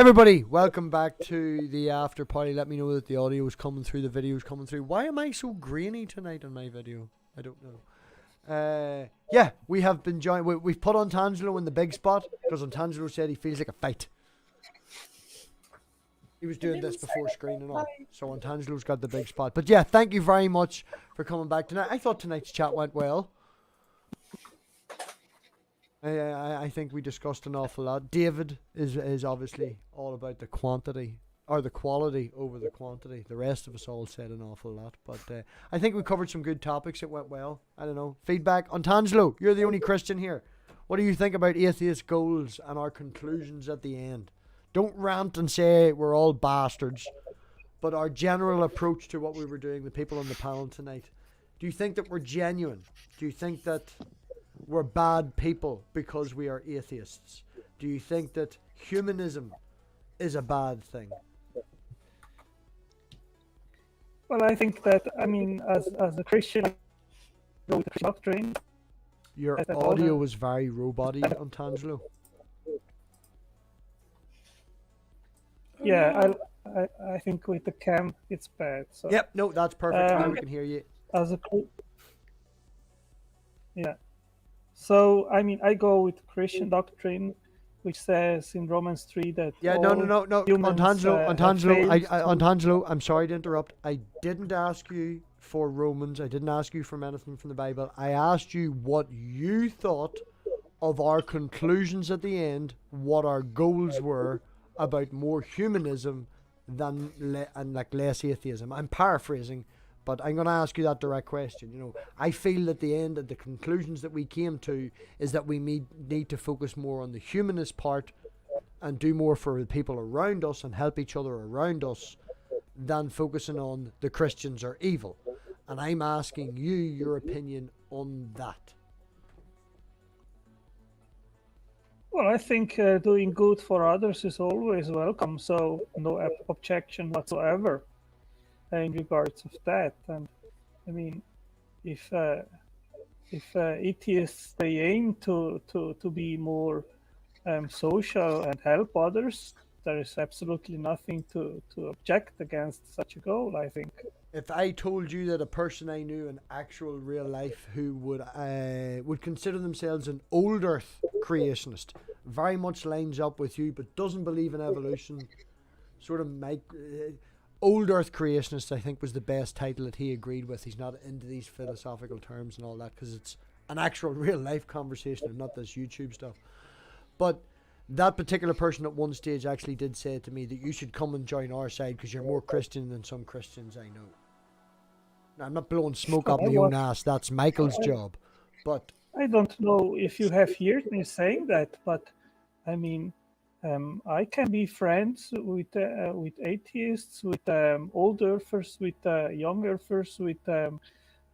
Everybody, welcome back to the after party. Let me know that the audio is coming through, the video is coming through. Why am I so grainy tonight on my video? I don't know. Yeah, we have been joined. We've put Antangelo in the big spot because Antangelo said he feels like a fight. He was doing this before screen and all. So Antangelo's got the big spot. But yeah, thank you very much for coming back tonight. I thought tonight's chat went well. I think we discussed an awful lot. David is obviously all about the quantity, or the quality over the quantity. The rest of us all said an awful lot. But I think we covered some good topics. It went well. I don't know. Feedback. Antangelo, you're the only Christian here. What do you think about atheist goals and our conclusions at the end? Don't rant and say we're all bastards. But our general approach to what we were doing, the people on the panel tonight. Do you think that we're genuine? Do you think that we're bad people because we are atheists? Do you think that humanism is a bad thing? Well, I think that, I mean, as a Christian, the Christian doctrine. Your audio was very roboty, Antangelo. Yeah, I think with the cam it's bad. So, yep, no, that's perfect. Now we can hear you. Yeah. So, I mean, I go with Christian doctrine, which says in Romans 3 that no. Antangelo, I'm sorry to interrupt. I didn't ask you for Romans. I didn't ask you from anything from the Bible. I asked you what you thought of our conclusions at the end, what our goals were about more humanism than less atheism. I'm paraphrasing, but I'm going to ask you that direct question. You know, I feel that the end of the conclusions that we came to is that we need to focus more on the humanist part and do more for the people around us and help each other around us than focusing on the Christians are evil. And I'm asking you your opinion on that. Well, I think doing good for others is always welcome, so no objection whatsoever in regards of that. And I mean, if atheists they aim to be more social and help others, there is absolutely nothing to object against such a goal, I think. If I told you that a person I knew in actual real life who would consider themselves an old earth creationist, very much lines up with you, but doesn't believe in evolution, sort of old earth creationist, I think was the best title that he agreed with. He's not into these philosophical terms and all that because it's an actual real life conversation and not this YouTube stuff. But that particular person at one stage actually did say to me that you should come and join our side because you're more Christian than some Christians I know. Now, I'm not blowing smoke up my own ass. That's Michael's job. But I don't know if you have heard me saying that, but I mean, I can be friends with atheists, with old earthers, with young earthers, with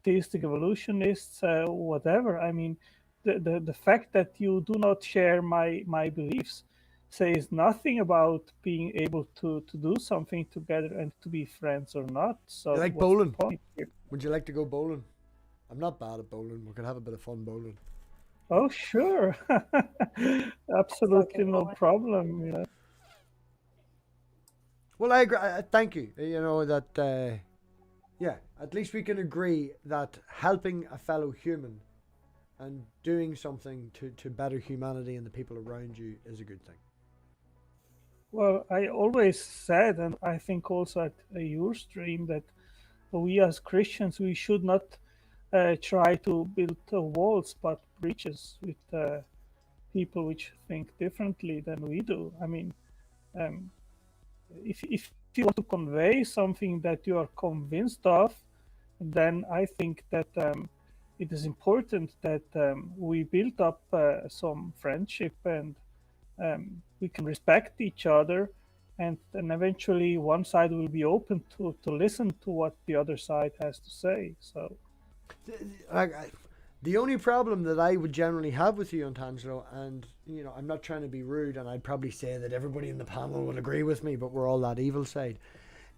theistic evolutionists, whatever. I mean, the fact that you do not share my beliefs says nothing about being able to do something together and to be friends or not. So, you like bowling? Would you like to go bowling? I'm not bad at bowling. We could have a bit of fun bowling. Oh, sure. Absolutely no problem. You know. Well, I agree. Thank you. You know, that, yeah, at least we can agree that helping a fellow human and doing something to better humanity and the people around you is a good thing. Well, I always said, and I think also at your stream, that we as Christians, we should not try to build walls, but bridges with people which think differently than we do. I mean, if you want to convey something that you are convinced of, then I think that it is important that we build up some friendship and we can respect each other, and then eventually one side will be open to listen to what the other side has to say. So the only problem that I would generally have with you, Antangelo, and you know, I'm not trying to be rude, and I'd probably say that everybody in the panel will agree with me, but we're all that evil side,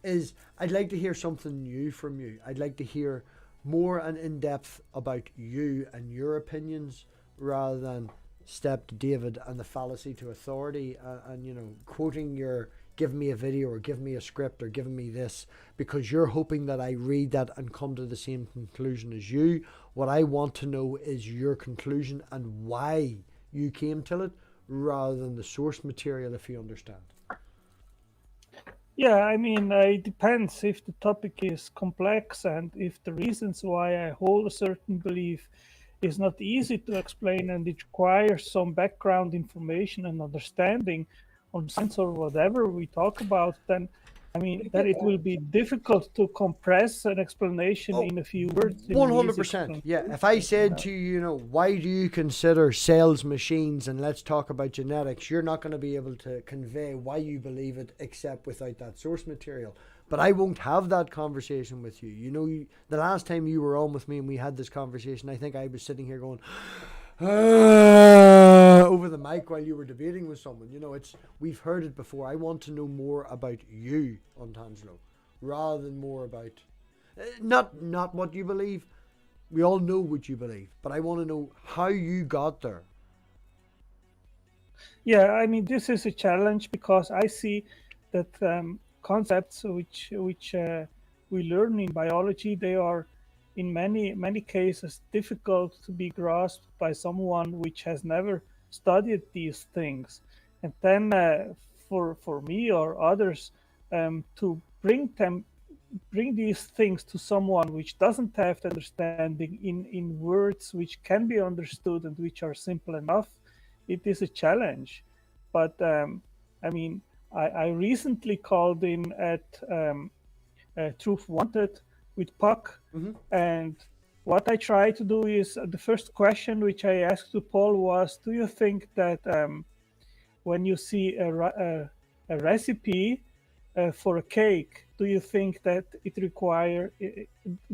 is I'd like to hear something new from you. I'd like to hear more and in depth about you and your opinions rather than step to David and the fallacy to authority, and you know, quoting your give me a video or give me a script or give me this because you're hoping that I read that and come to the same conclusion as you. What I want to know is your conclusion and why you came to it, rather than the source material, if you understand. Yeah, I mean, it depends if the topic is complex and if the reasons why I hold a certain belief is not easy to explain and it requires some background information and understanding on science or whatever we talk about, then I mean that it will be difficult to compress an explanation in a few words. 100%. Yeah. If I said to you, you know, why do you consider cells machines and let's talk about genetics, you're not going to be able to convey why you believe it except without that source material. But I won't have that conversation with you. You know, the last time you were on with me and we had this conversation, I think I was sitting here going over the mic while you were debating with someone. You know, we've heard it before. I want to know more about you, Ontangelo, rather than more about not what you believe. We all know what you believe, but I want to know how you got there. Yeah, I mean, this is a challenge because I see that concepts which we learn in biology, they are in many cases difficult to be grasped by someone which has never studied these things. And then for me or others to bring these things to someone which doesn't have the understanding in words which can be understood and which are simple enough, it is a challenge. But I mean, I recently called in at Truth Wanted with Puck, and what I try to do is the first question which I asked to Paul was, do you think that when you see a recipe for a cake, do you think that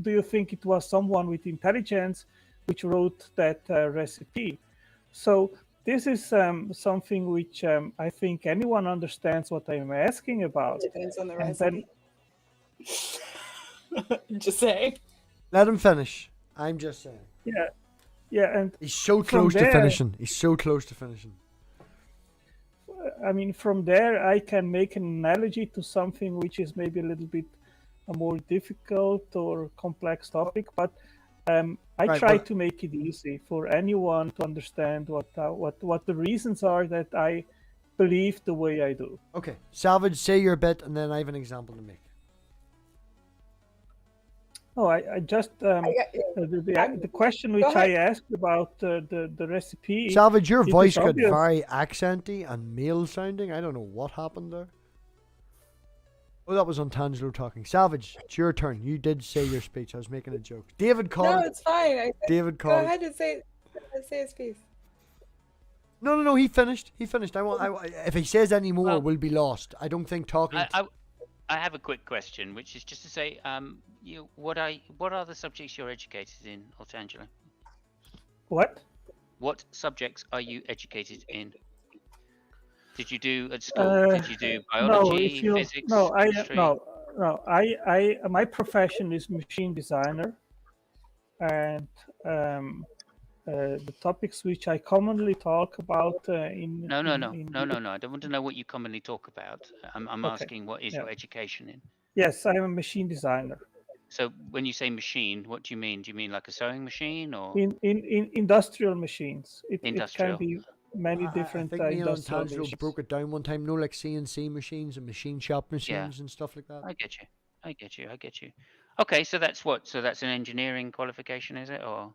do you think it was someone with intelligence which wrote that recipe? So this is something which I think anyone understands what I'm asking about. Depends on the And recipe. Just saying. Let him finish. I'm just saying. Yeah, and he's so close to finishing. He's so close to finishing. I mean, from there, I can make an analogy to something which is maybe a little bit a more difficult or complex topic, but I try to make it easy for anyone to understand what the reasons are that I believe the way I do. Okay, Salvage, say your bit, and then I have an example to make. Oh, I just the question which I asked about the recipe. Salvage, your voice got very accenty and male sounding. I don't know what happened there. Oh, that was Ontangelo talking. Salvage, it's your turn. You did say your speech. I was making a joke. David called. No, it's fine. David called. Go ahead and say his piece. No. He finished. If he says any more, we'll be lost. I don't think talking. I have a quick question, which is just to say, what are the subjects you're educated in, Ontangelo? What? What subjects are you educated in? Did you do at school? Did you do biology, physics? Chemistry? No. My profession is machine designer, and the topics which I commonly talk about in No. I don't want to know what you commonly talk about. I'm asking what is your education in? Yes, I'm a machine designer. So when you say machine, what do you mean? Do you mean like a sewing machine or in industrial machines? It industrial. It can be many different I think industrial machines. broke it down one time. No, like CNC machines and machine shop machines and stuff like that. I get you. Okay, so that's what? So that's an engineering qualification, is it, or?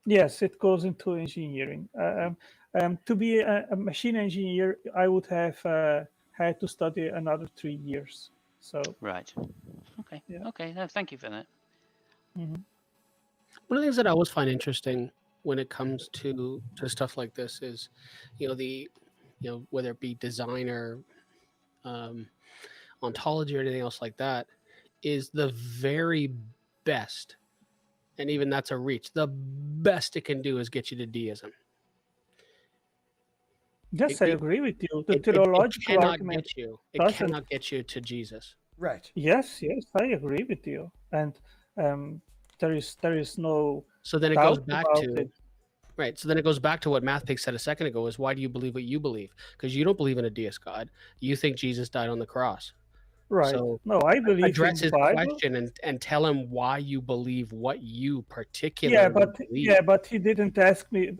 Yes, it goes into engineering. To be a machine engineer, I would have had to study another 3 years. So right. Okay. Yeah. Okay. No, thank you for that. Mm-hmm. One of the things that I always find interesting when it comes to stuff like this is, whether it be design or ontology or anything else like that, is the very best. And even that's a reach. The best it can do is get you to deism. Yes, I agree with you. The theological argument cannot get you to Jesus. Right. Yes, I agree with you. And there is no. So then it goes back to. Right. So then it goes back to what MathPig said a second ago: is why do you believe what you believe? Because you don't believe in a deist God. You think Jesus died on the cross. Right. So no, I believe address in his the Bible. question and tell him why you believe what you particularly believe. But he didn't ask me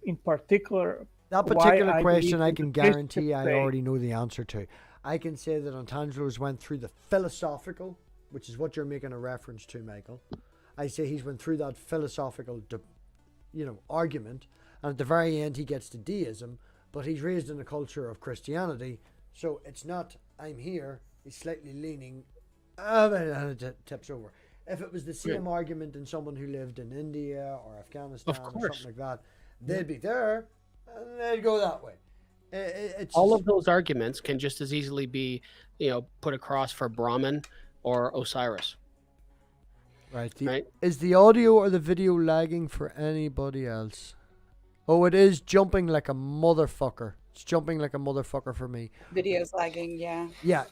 in particular. That why particular I question, believe I in can the Christian guarantee I faith. already know the answer to. I can say that Antangelo's went through the philosophical, which is what you're making a reference to, Michael. I say he's went through that philosophical, argument, and at the very end he gets to deism, but he's raised in a culture of Christianity, so it's not I'm here. He's slightly leaning, and it tips over. If it was the same argument in someone who lived in India or Afghanistan or something like that, they'd be there and they'd go that way. It's all of those arguments can just as easily be, put across for Brahman or Osiris. right. Right. Is the audio or the video lagging for anybody else? Oh, it is jumping like a motherfucker. It's jumping like a motherfucker for me. Video's lagging, yeah. Yeah.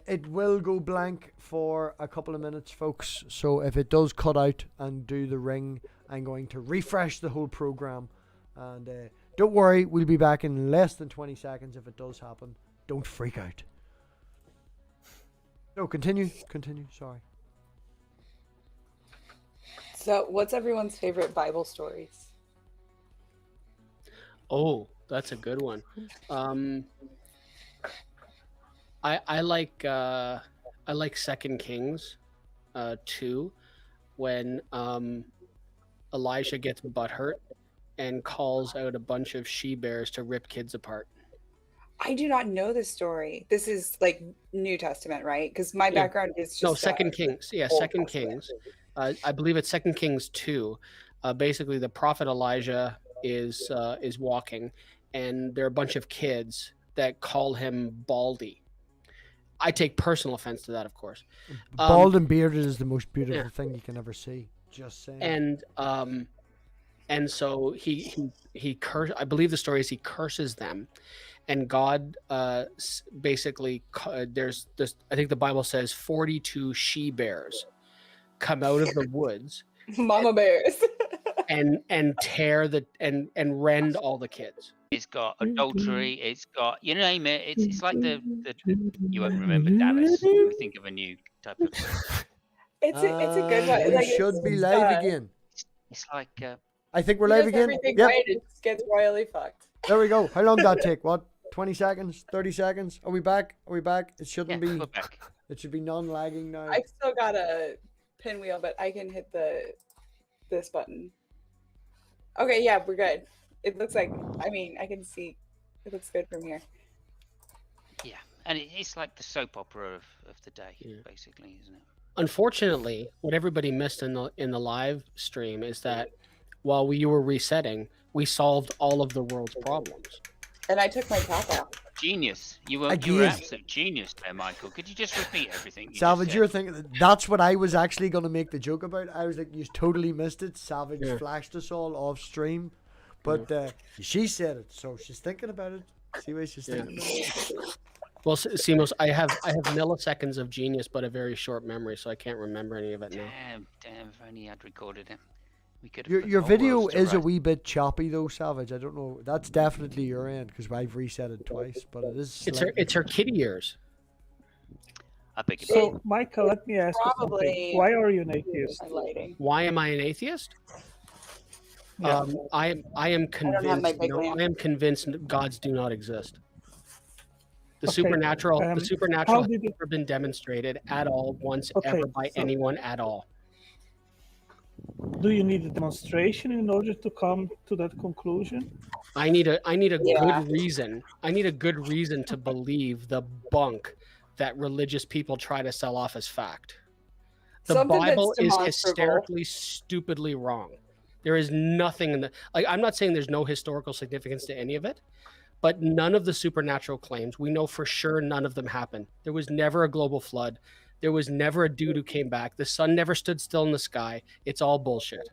It will go blank for a couple of minutes, folks. So if it does cut out and do the ring, I'm going to refresh the whole program. And don't worry, we'll be back in less than 20 seconds if it does happen. Don't freak out. No, continue. Sorry. So, what's everyone's favorite Bible stories? Oh, that's a good one. I like Second Kings 2 when Elijah gets butthurt and calls out a bunch of she-bears to rip kids apart. I do not know this story. This is like New Testament, right? Because my background is just... No, Second Kings. Yeah, Old Second Testament. Kings. I believe it's Second Kings 2. Basically, the prophet Elijah is walking, and there are a bunch of kids that call him Baldy. I take personal offense to that, of course. Bald and bearded is the most beautiful thing you can ever see. Just saying. And so he I believe the story is he curses them, and God basically there's this. I think the Bible says 42 she bears come out of the woods, Mama bears. and tear and rend all the kids. It's got adultery. It's got, you name it. It's like the you won't remember Dallas. Let me think of a new type of. It's a good one. We Like, should it's be just, live again. It's like I think we're he live does again. everything Yep. right, it just gets royally fucked. There we go. How long did that take? What? 20 seconds? 30 seconds? Are we back? It shouldn't be. we're back. It should be non-lagging now. I've still got a pinwheel, but I can hit this button. Okay, yeah, we're good. It looks like, I can see. It looks good from here. Yeah, and it's like the soap opera of the day, basically, isn't it? Unfortunately, what everybody missed in the live stream is that while you were resetting, we solved all of the world's problems. And I took my top off. Genius. You were absolute genius there, Michael. Could you just repeat everything? Savage, you're thinking that's what I was actually going to make the joke about. I was like, you totally missed it. Savage flashed us all off stream, but she said it, so she's thinking about it. See what she's thinking about it. Well, Simos, I have milliseconds of genius, but a very short memory, so I can't remember any of it now. Damn! If only I'd recorded it. We could. Your video is a wee bit choppy though, Savage. I don't know. That's definitely your end because I've reset it twice, but it is. It's her kitty ears. I beg your So, Michael, let me ask you something. Why are you an atheist? Why am I an atheist? Yeah. I am convinced. I I am convinced gods do not exist. The supernatural has never been demonstrated at all once ever by anyone at all. Do you need a demonstration in order to come to that conclusion? I need a good reason. I need a good reason to believe the bunk that religious people try to sell off as fact. The Bible is hysterically, stupidly wrong. There is nothing in the I'm not saying there's no historical significance to any of it, but none of the supernatural claims, we know for sure none of them happened. There was never a global flood. There was never a dude who came back. The sun never stood still in the sky. It's all bullshit.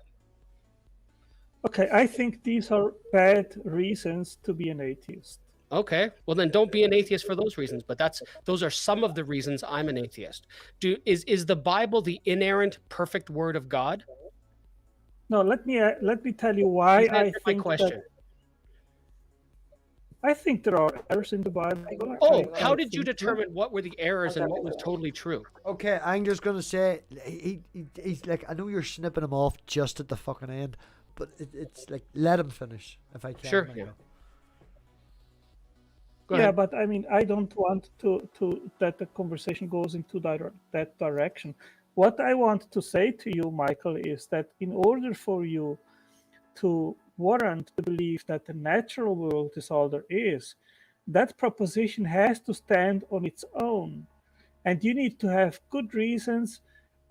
Okay, I think these are bad reasons to be an atheist. Okay, well then don't be an atheist for those reasons. But those are some of the reasons I'm an atheist. Is the Bible the inerrant, perfect word of God? No, let me tell you why Please I answer my think question. that I think there are errors in the Bible. Oh, I how did you think determine what were the errors and what was totally true? Okay, I'm just gonna say he's like, I know you're snipping him off just at the fucking end, but it's like, let him finish if I can. Sure. Michael. Go Yeah, ahead. but I mean, I don't want to that the conversation goes into that direction. What I want to say to you, Michael, is that in order for you to warrant the belief that the natural world is all there is, that proposition has to stand on its own. And you need to have good reasons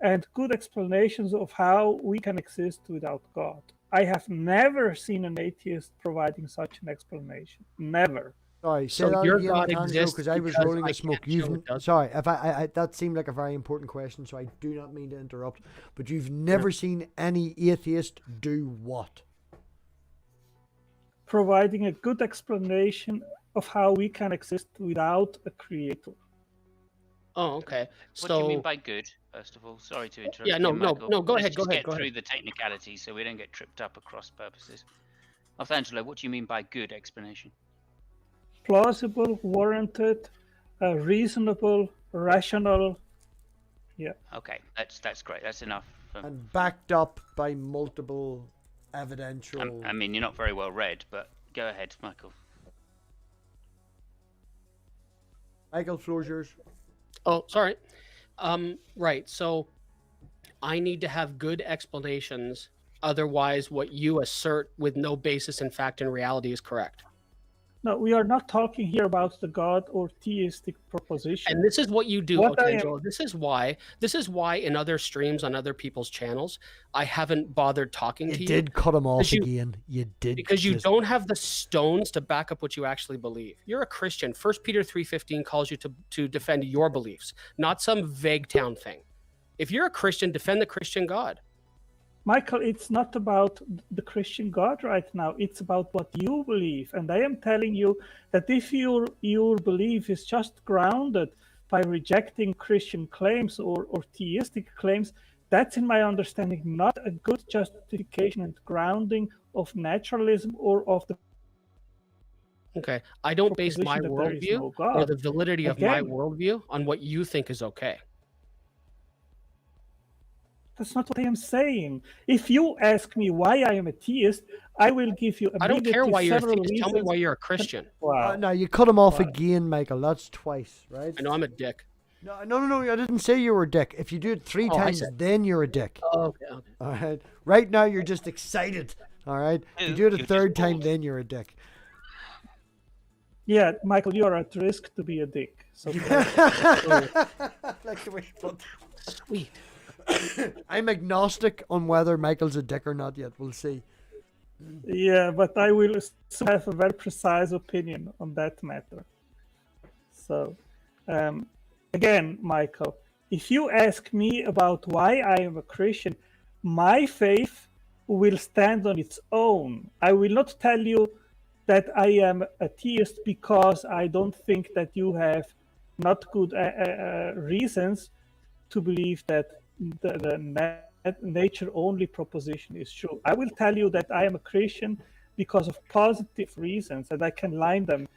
and good explanations of how we can exist without God. I have never seen an atheist providing such an explanation. Never. Sorry, say So that your again, God Tangelo, exists because I was because rolling I a smoke. can't show You've it doesn't. sorry if I that seemed like a very important question, so I do not mean to interrupt. But you've never seen any atheist do what? Providing a good explanation of how we can exist without a creator. Oh, okay. What do you mean So by good? First of all, sorry to interrupt. yeah, you, no, Michael. go Let's ahead, just get go through ahead. the technicalities so we don't get tripped up across purposes. Athangelo, what do you mean by good explanation? Plausible, warranted, reasonable, rational. Yeah. Okay, that's great. That's enough. And backed up by multiple evidential. I mean, you're not very well read, but go ahead, Michael. Michael, floor's yours. Oh, sorry. Right. So I need to have good explanations. Otherwise, what you assert with no basis in fact and reality is correct. No, we are not talking here about the God or theistic proposition. And this is what you do, What I Atheist. This is why in other streams on other people's channels, I haven't bothered talking You to you. did cut him off you- again. You did. Because you just- don't have the stones to back up what you actually believe. You're a Christian. 1 Peter 3:15 calls you to defend your beliefs, not some vague town thing. If you're a Christian, defend the Christian God. Michael, it's not about the Christian God right now. It's about what you believe. And I am telling you that if your belief is just grounded by rejecting Christian claims or theistic claims, that's, in my understanding, not a good justification and grounding of naturalism or of the Okay. I don't base my proposition that there is worldview no or God. the validity of my Again. worldview on what you think is okay. That's not what I am saying. If you ask me why I am a theist, I will give you I don't care immediately why you're a several theist. Tell me reasons. why you're a Christian. Wow. No, you cut him off Wow. again, Michael. That's twice, right? I know I'm a dick. No. I didn't say you were a dick. If you do it three Oh, I times, said- then you're a dick. Oh, okay. All right. Right now, you're just excited. All right. If you do it a You're third just time, bored. then you're a dick. Yeah, Michael, you are at risk to be a dick. So Like the way you put Sweet. I'm agnostic on whether Michael's a dick or not yet. We'll see. yeah, but I will still have a very precise opinion on that matter. So, again, Michael, if you ask me about why I am a Christian, my faith will stand on its own. I will not tell you that I am a theist because I don't think that you have not good reasons to believe that the nature only proposition is true. I will tell you that I am a Christian because of positive reasons, and I can line them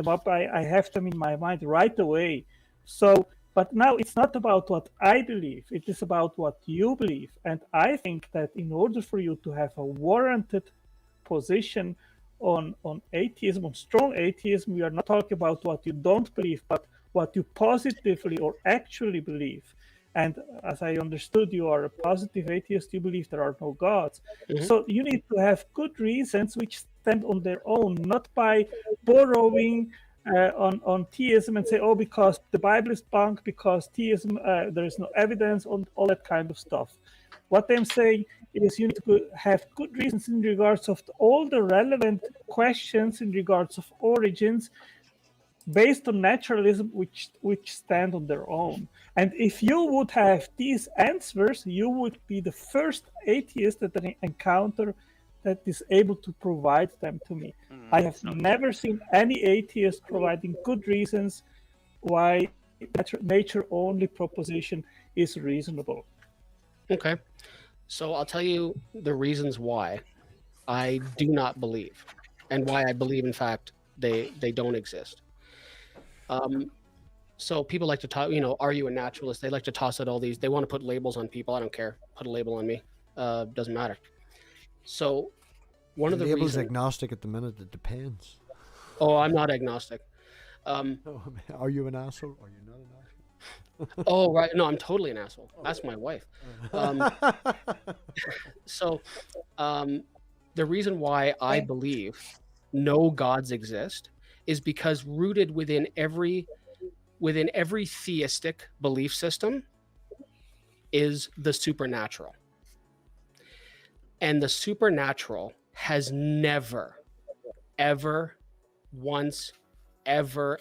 up. I have them in my mind right away. So, but now it's not about what I believe, it is about what you believe. And I think that in order for you to have a warranted position on atheism, on strong atheism, we are not talking about what you don't believe, but what you positively or actually believe. And as I understood, you are a positive atheist, you believe there are no gods. Mhm. So you need to have good reasons which stand on their own, not by borrowing on theism and say, oh, because the Bible is bunk, because theism, there is no evidence, on all that kind of stuff. What I'm saying is you need to have good reasons in regards of all the relevant questions in regards of origins, based on naturalism, which stand on their own. And if you would have these answers, you would be the first atheist that I encounter that is able to provide them to me. I have never seen any atheist providing good reasons why nature only proposition is reasonable. Okay. So I'll tell you the reasons why I do not believe, and why I believe, in fact, they don't exist. So people like to talk, are you a naturalist? They like to toss out all these. They want to put labels on people. I don't care. Put a label on me. Doesn't matter. So one of the label's reasons. Agnostic at the minute. It depends. Oh, I'm not agnostic. Are you an asshole? Are you not an asshole? Oh, right. No, I'm totally an asshole. Ask my wife. So the reason why I believe no gods exist is because rooted within every theistic belief system is the supernatural. And the supernatural has never, ever, once, ever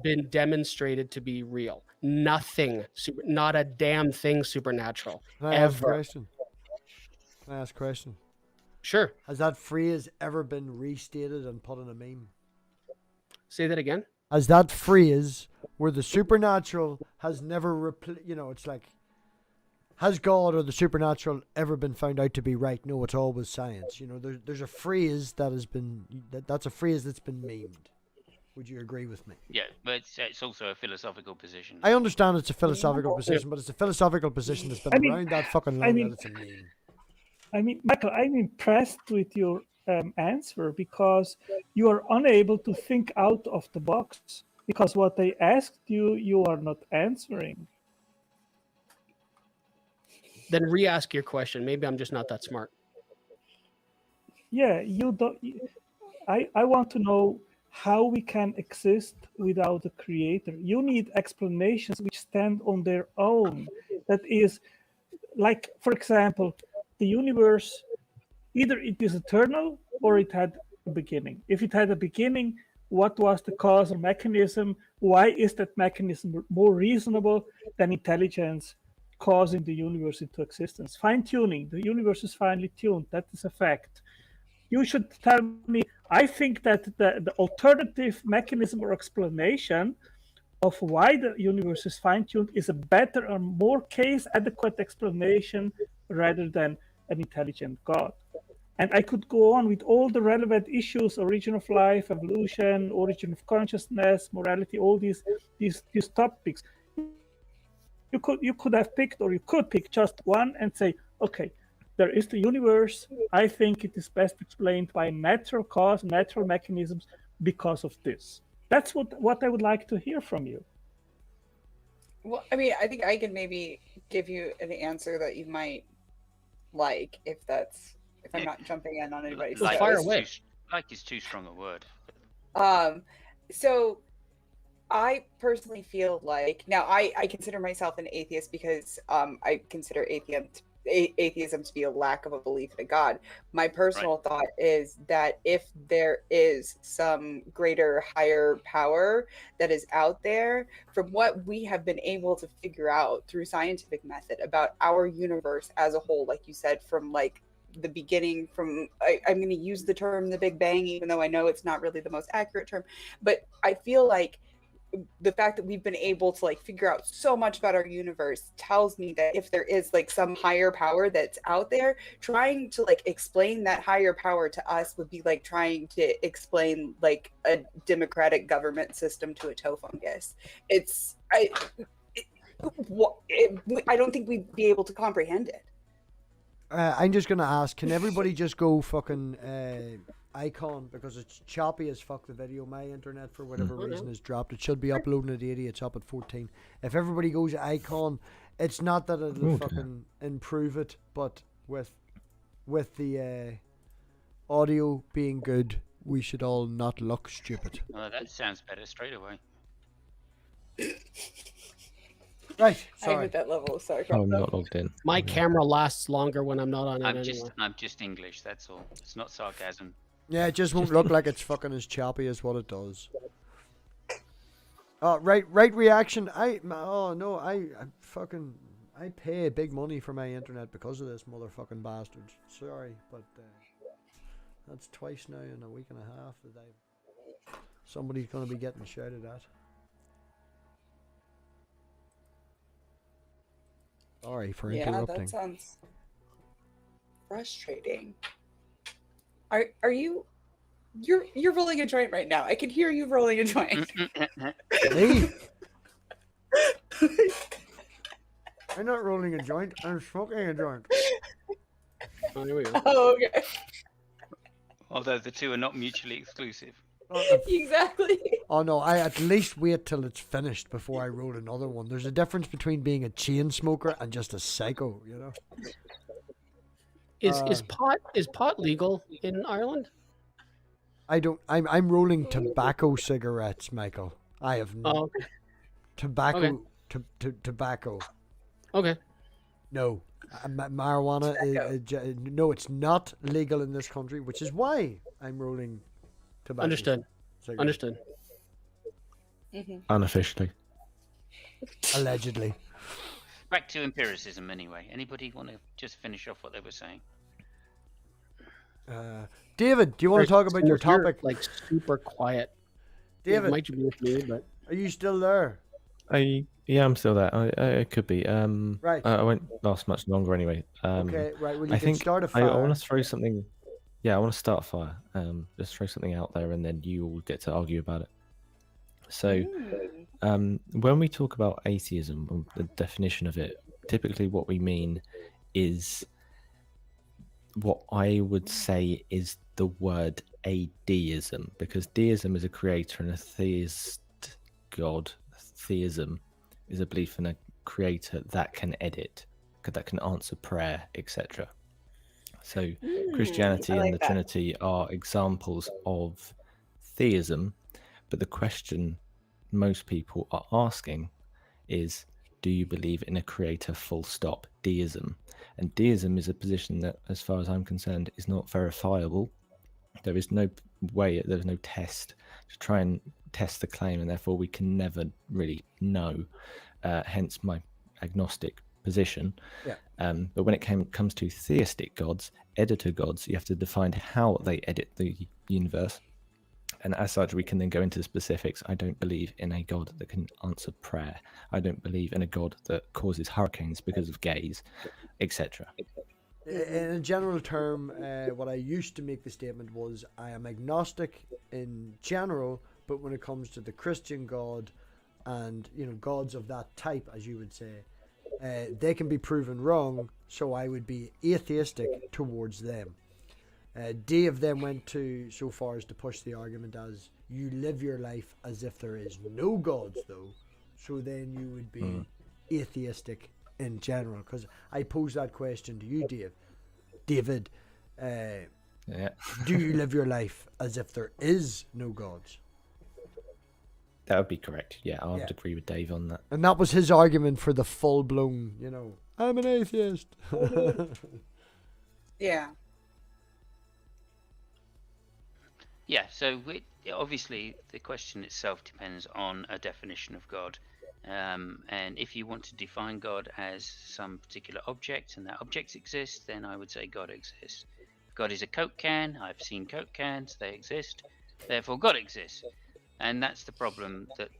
been demonstrated to be real. Nothing, not a damn thing supernatural. Can I ask a question? Can I ask a question? Sure. Has that phrase ever been restated and put in a meme? Say that again. Has that phrase where the supernatural has never it's like, has God or the supernatural ever been found out to be right? No, it's always science. There's a phrase that has been that's a phrase that's been memed. Would you agree with me? Yeah, but it's also a philosophical position. I understand it's a philosophical position, but it's a philosophical position that's been around that fucking long that it's a meme. I mean, Michael, I'm impressed with your answer, because you are unable to think out of the box, because what they asked you, you are not answering. Then re-ask your question. Maybe I'm just not that smart. Yeah, you don't. I want to know how we can exist without a creator. You need explanations which stand on their own. That is, like, for example, the universe, either it is eternal or it had a beginning. If it had a beginning, what was the causal mechanism? Why is that mechanism more reasonable than intelligence causing the universe into existence? Fine-tuning, the universe is finely tuned, that is a fact. You should tell me, I think that the alternative mechanism or explanation of why the universe is fine-tuned is a better or more case adequate explanation rather than an intelligent God. And I could go on with all the relevant issues: origin of life, evolution, origin of consciousness, morality, all these topics. You could have picked, or you could pick just one and say, okay, there is the universe. I think it is best explained by natural cause, natural mechanisms because of this. That's what I would like to hear from you. Well, I mean, I think I can maybe give you an answer that you might like, if I'm not jumping in on anybody's like, fire away. Like is too strong a word. So I personally feel like, now I consider myself an atheist because I consider atheism to be a lack of a belief in a God. My personal thought is that if there is some greater, higher power that is out there, from what we have been able to figure out through scientific method about our universe as a whole, like you said, from like the beginning, from I'm going to use the term the Big Bang, even though I know it's not really the most accurate term, but I feel like the fact that we've been able to like figure out so much about our universe tells me that if there is like some higher power that's out there, trying to like explain that higher power to us would be like trying to explain like a democratic government system to a toe fungus. I don't think we'd be able to comprehend it. I'm just gonna ask, can everybody just go fucking icon, because it's choppy as fuck, the video. My internet for whatever reason has dropped. It should be uploading at 80, it's up at 14. If everybody goes icon, it's not that it'll fucking improve it, but with the audio being good, we should all not look stupid. Well, that sounds better straight away. Right, I sorry. hit that level. Sorry. I'm not logged in. My camera lasts longer when I'm not on it anyway. I'm just English, that's all. It's not sarcasm. Yeah, it just won't look like it's fucking as choppy as what it does. Right reaction. I pay big money for my internet because of this motherfucking bastards. Sorry, but that's twice now in a week and a half that somebody's gonna be getting shouted at. Sorry for Yeah, interrupting. that sounds frustrating. Are you? You're rolling a joint right now. I can hear you rolling a joint. Me? I'm not rolling a joint. I'm smoking a joint. Oh, here we go. Oh, okay. Although the two are not mutually exclusive. Exactly. Oh no, I at least wait till it's finished before I roll another one. There's a difference between being a chain smoker and just a psycho, you know. Is pot legal in Ireland? I'm rolling tobacco cigarettes, Michael. I have Oh, okay. tobacco tobacco. Okay. No. Marijuana no, it's not legal in this country, which is why I'm rolling tobacco. Understood. cigarettes. Understood. Unofficially. Allegedly. Back to empiricism anyway. Anybody want to just finish off what they were saying? David, do you want to talk about your topic? Like super quiet. David, It might be with me, but are you still there? Yeah, I'm still there. It could be. Right. I won't last much longer anyway. Okay, right. Well, you I can think start a I fire. want to throw something. Yeah, I want to start a fire. Just throw something out there, and then you all get to argue about it. So, when we talk about atheism, the definition of it, typically what we mean is what I would say is the word a deism, because deism is a creator and a theist god. Theism is a belief in a creator that can edit, that can answer prayer, etc. So Christianity and the Trinity are examples of theism, but the question most people are asking is, do you believe in a creator, full stop? Deism. And deism is a position that, as far as I'm concerned, is not verifiable. There is no way, there's no test to try and test the claim, and therefore we can never really know, hence my agnostic position. Yeah. But when it comes to theistic gods, editor gods, you have to define how they edit the universe. And as such, we can then go into the specifics. I don't believe in a god that can answer prayer. I don't believe in a god that causes hurricanes because of gays, etc. In a general term, what I used to make the statement was I am agnostic in general, but when it comes to the Christian God and, you know, gods of that type, as you would say, they can be proven wrong, so I would be atheistic towards them. Dave then went so far as to push the argument as you live your life as if there is no gods, though, so then you would be atheistic in general. Because I posed that question to you, David. Do you live your life as if there is no gods? That would be correct. Yeah, I would agree with Dave on that. And that was his argument for the full-blown, you know, I'm an atheist. Yeah. Yeah, so obviously the question itself depends on a definition of God. And if you want to define God as some particular object and that object exists, then I would say God exists. If God is a Coke can, I've seen Coke cans, they exist, therefore God exists. And that's the problem that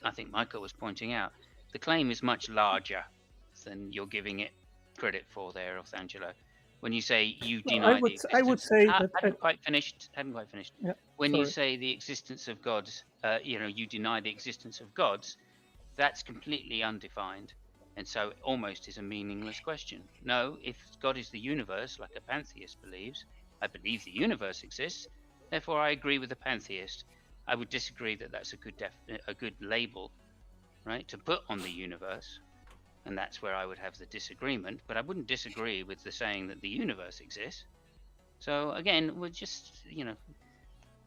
I think Michael was pointing out. The claim is much larger than you're giving it credit for there, Angelo. When you say you deny the existence, I would say that haven't quite finished. Yeah, When you say the existence of gods, you deny the existence of gods. That's completely undefined, and so it almost is a meaningless question. No, if God is the universe, like a pantheist believes, I believe the universe exists. Therefore, I agree with the pantheist. I would disagree that that's a good label, right, to put on the universe. And that's where I would have the disagreement, but I wouldn't disagree with the saying that the universe exists. So again, we're just, you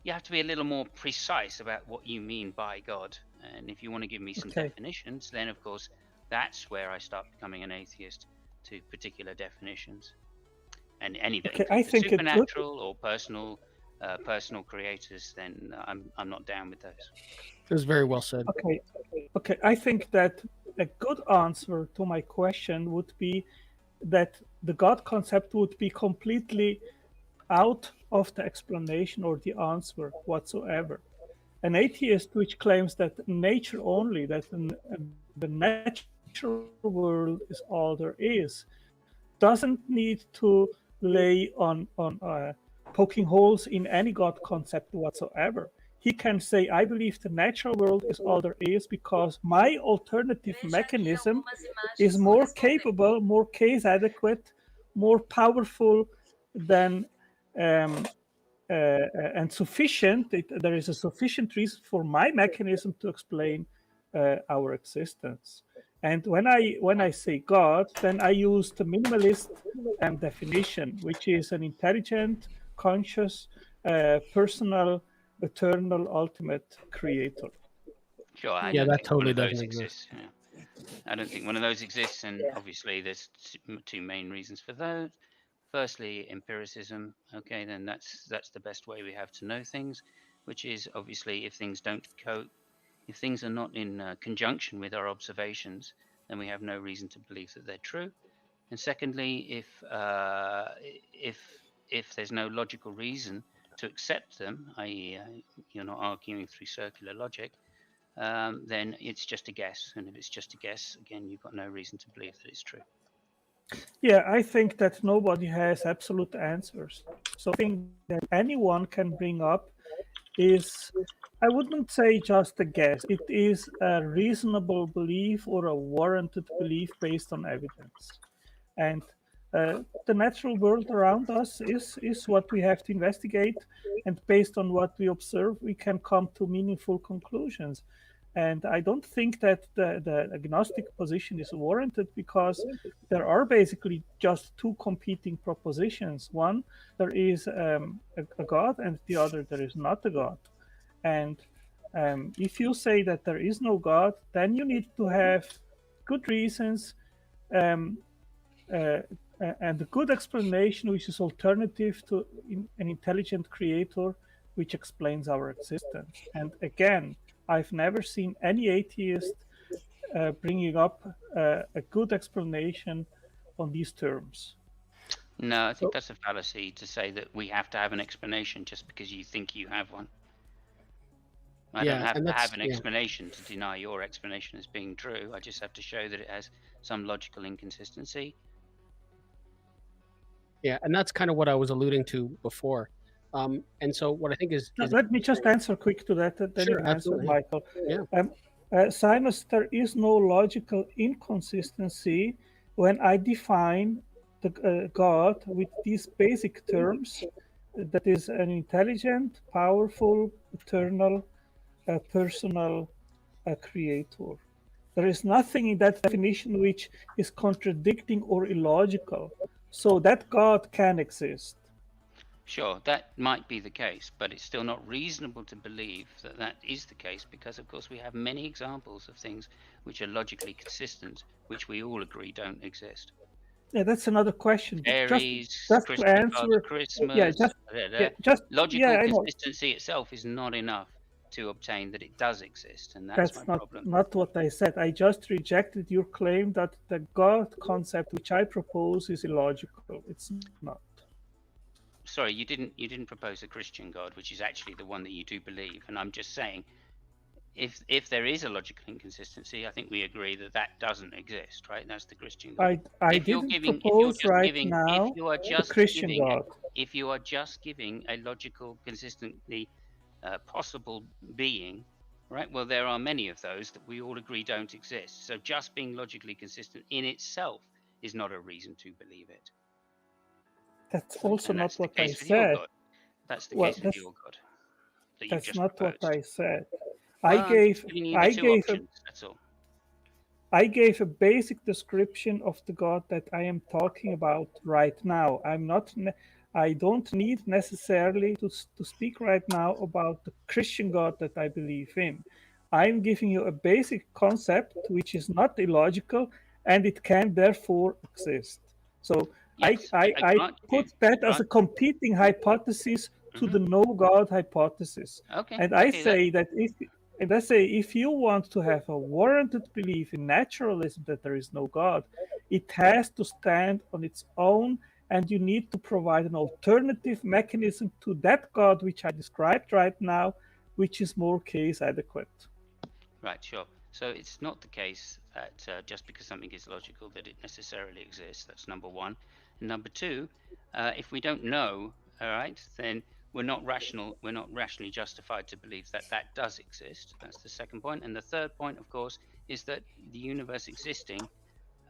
have to be a little more precise about what you mean by God. And if you want to give me some definitions, then of course, that's where I start becoming an atheist to particular definitions. And any that supernatural or personal creators, then I'm not down with those. It was very well said. Okay. I think that a good answer to my question would be that the God concept would be completely out of the explanation or the answer whatsoever. An atheist which claims that nature only, that the natural natural world is all there is. Doesn't need to lay on poking holes in any God concept whatsoever. He can say, I believe the natural world is all there is because my alternative mechanism is more capable, more case adequate, more powerful than and sufficient. There is a sufficient reason for my mechanism to explain our existence. And when I say God, then I use the minimalist definition, which is an intelligent, conscious, personal, eternal, ultimate creator. Sure, I Yeah, don't that think one totally of those doesn't exist. exists. Yeah. I don't think one of those exists, and obviously there's two main reasons for those. Firstly, empiricism. Okay, then that's the best way we have to know things, which is obviously if things are not in conjunction with our observations, then we have no reason to believe that they're true. And secondly, if there's no logical reason to accept them, i.e., you're not arguing through circular logic, then it's just a guess. And if it's just a guess, again, you've got no reason to believe that it's true. Yeah, I think that nobody has absolute answers. So I think that anyone can bring up is, I wouldn't say just a guess. It is a reasonable belief or a warranted belief based on evidence. And the natural world around us is what we have to investigate. And based on what we observe, we can come to meaningful conclusions. And I don't think that the agnostic position is warranted because there are basically just two competing propositions. One, there is a God, and the other, there is not a God. And if you say that there is no God, then you need to have good reasons and a good explanation, which is alternative to an intelligent creator, which explains our existence. And again, I've never seen any atheist bringing up a good explanation on these terms. No, I think that's a fallacy to say that we have to have an explanation just because you think you have one. I don't have to have an explanation to deny your explanation as being true. I just have to show that it has some logical inconsistency. Yeah, and that's kind of what I was alluding to before. And so what I think is let me just answer quick to that. Then sure, you answer, absolutely. Michael. Yeah. Sinus, there is no logical inconsistency when I define the God with these basic terms. That is an intelligent, powerful, eternal, personal creator. There is nothing in that definition which is contradicting or illogical. So that God can exist. Sure, that might be the case, but it's still not reasonable to believe that that is the case because, of course, we have many examples of things which are logically consistent, which we all agree don't exist. Yeah, that's another question. Fairies, just Christmas, to answer, Christmas, logical consistency itself is not enough to obtain that it does exist, and that's my problem. Not what I said. I just rejected your claim that the God concept which I propose is illogical. It's not. Sorry, you didn't propose a Christian God, which is actually the one that you do believe, and I'm just saying, if there is a logical inconsistency, I think we agree that that doesn't exist, right? That's the Christian God. If you are just giving a logical, consistently possible being, right? Well, there are many of those that we all agree don't exist. So just being logically consistent in itself is not a reason to believe it. That's also not what I said. That's the case with your God. That's not what I said. That's all. I gave a basic description of the God that I am talking about right now. I don't need necessarily to speak right now about the Christian God that I believe in. I'm giving you a basic concept which is not illogical and it can therefore exist. So yes, I put that as a competing hypothesis to the no God hypothesis. Okay. And I say that if you want to have a warranted belief in naturalism that there is no God, it has to stand on its own, and you need to provide an alternative mechanism to that God which I described right now, which is more case adequate. Right, sure. So it's not the case that just because something is logical that it necessarily exists. That's number one. And number two, if we don't know, all right, then we're not rational. We're not rationally justified to believe that that does exist. That's the second point. And the third point, of course, is that the universe existing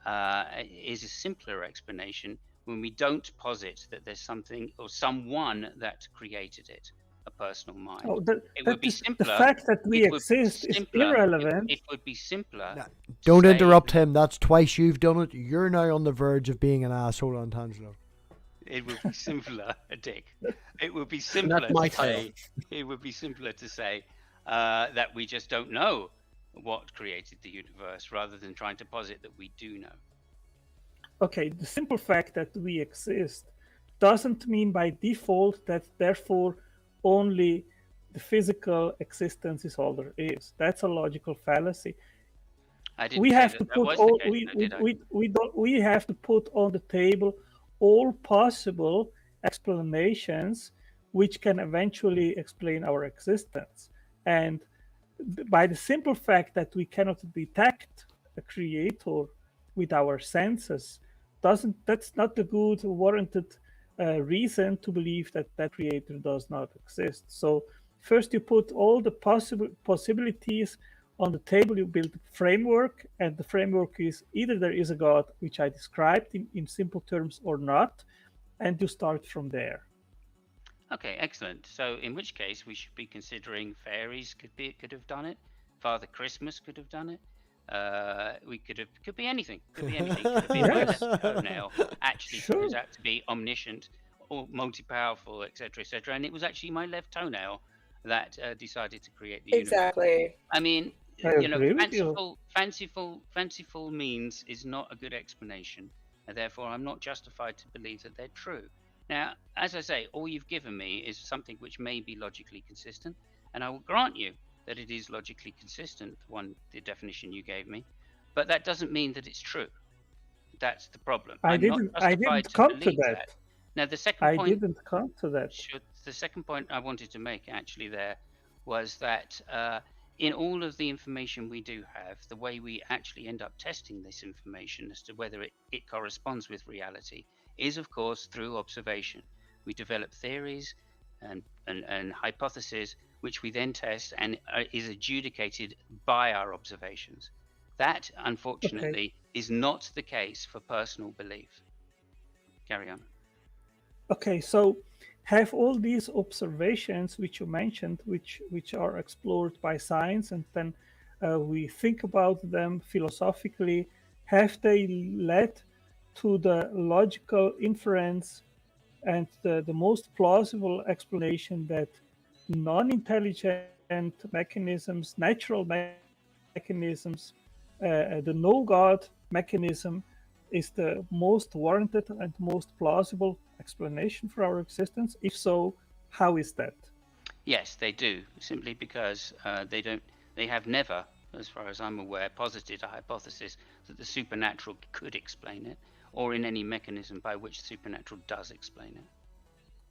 is a simpler explanation when we don't posit that there's something or someone that created it, a personal mind. Oh, It would be simpler. The fact that we exist is irrelevant. It would be simpler. Nah, don't interrupt him. That's twice you've done it. You're now on the verge of being an asshole on Tanslo. It would be simpler, Dick. It would be simpler. That's my to title. say, it would be simpler to say that we just don't know what created the universe, rather than trying to posit that we do know. Okay, the simple fact that we exist doesn't mean by default that therefore only the physical existence is all there is. That's a logical fallacy. I didn't We say have that to that put was all the case, though, did I? we have to put on the table all possible explanations which can eventually explain our existence. And by the simple fact that we cannot detect a creator with our senses, that's not a good warranted reason to believe that that creator does not exist. So first you put all the possibilities on the table, you build a framework, and the framework is either there is a God, which I described in simple terms, or not, and you start from there. Okay, excellent. So in which case we should be considering fairies could have done it. Father Christmas could have done it. We could be anything. Could be anything. Could be my left toenail actually turns out to be omniscient or multi-powerful, etc., etc. And it was actually my left toenail that decided to create the universe. Exactly. I mean, I you know, agree with you. fanciful means is not a good explanation, and therefore I'm not justified to believe that they're true. Now, as I say, all you've given me is something which may be logically consistent, and I will grant you that it is logically consistent, the definition you gave me, but that doesn't mean that it's true. That's the problem. I I'm not didn't justified come to believe that. Now, the second I point. didn't come to that. The second point I wanted to make actually there was that in all of the information we do have, the way we actually end up testing this information as to whether it corresponds with reality is, of course, through observation. We develop theories and hypotheses, which we then test and is adjudicated by our observations. That, unfortunately, is not the case for personal belief. Carry on. Okay, so have all these observations which you mentioned, which are explored by science, and then we think about them philosophically, have they led to the logical inference and the most plausible explanation that non-intelligent mechanisms, natural mechanisms, the no-God mechanism is the most warranted and most plausible explanation for our existence? If so, how is that? Yes, they do, simply because they have never, as far as I'm aware, posited a hypothesis that the supernatural could explain it, or in any mechanism by which the supernatural does explain it.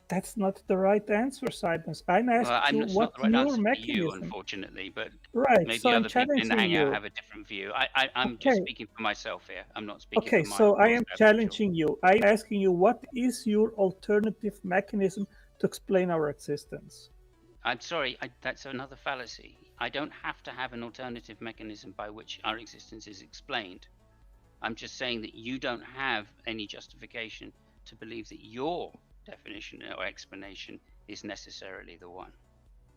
That's not the right answer, Sidens. I'm asking you what your mechanism. You, unfortunately, but right, maybe so other people in the hangout you. have a different view. I'm just speaking for myself here. I'm not speaking for my so I am challenging you. I'm asking you, what is your alternative mechanism to explain our existence? I'm sorry, that's another fallacy. I don't have to have an alternative mechanism by which our existence is explained. I'm just saying that you don't have any justification to believe that your definition or explanation is necessarily the one.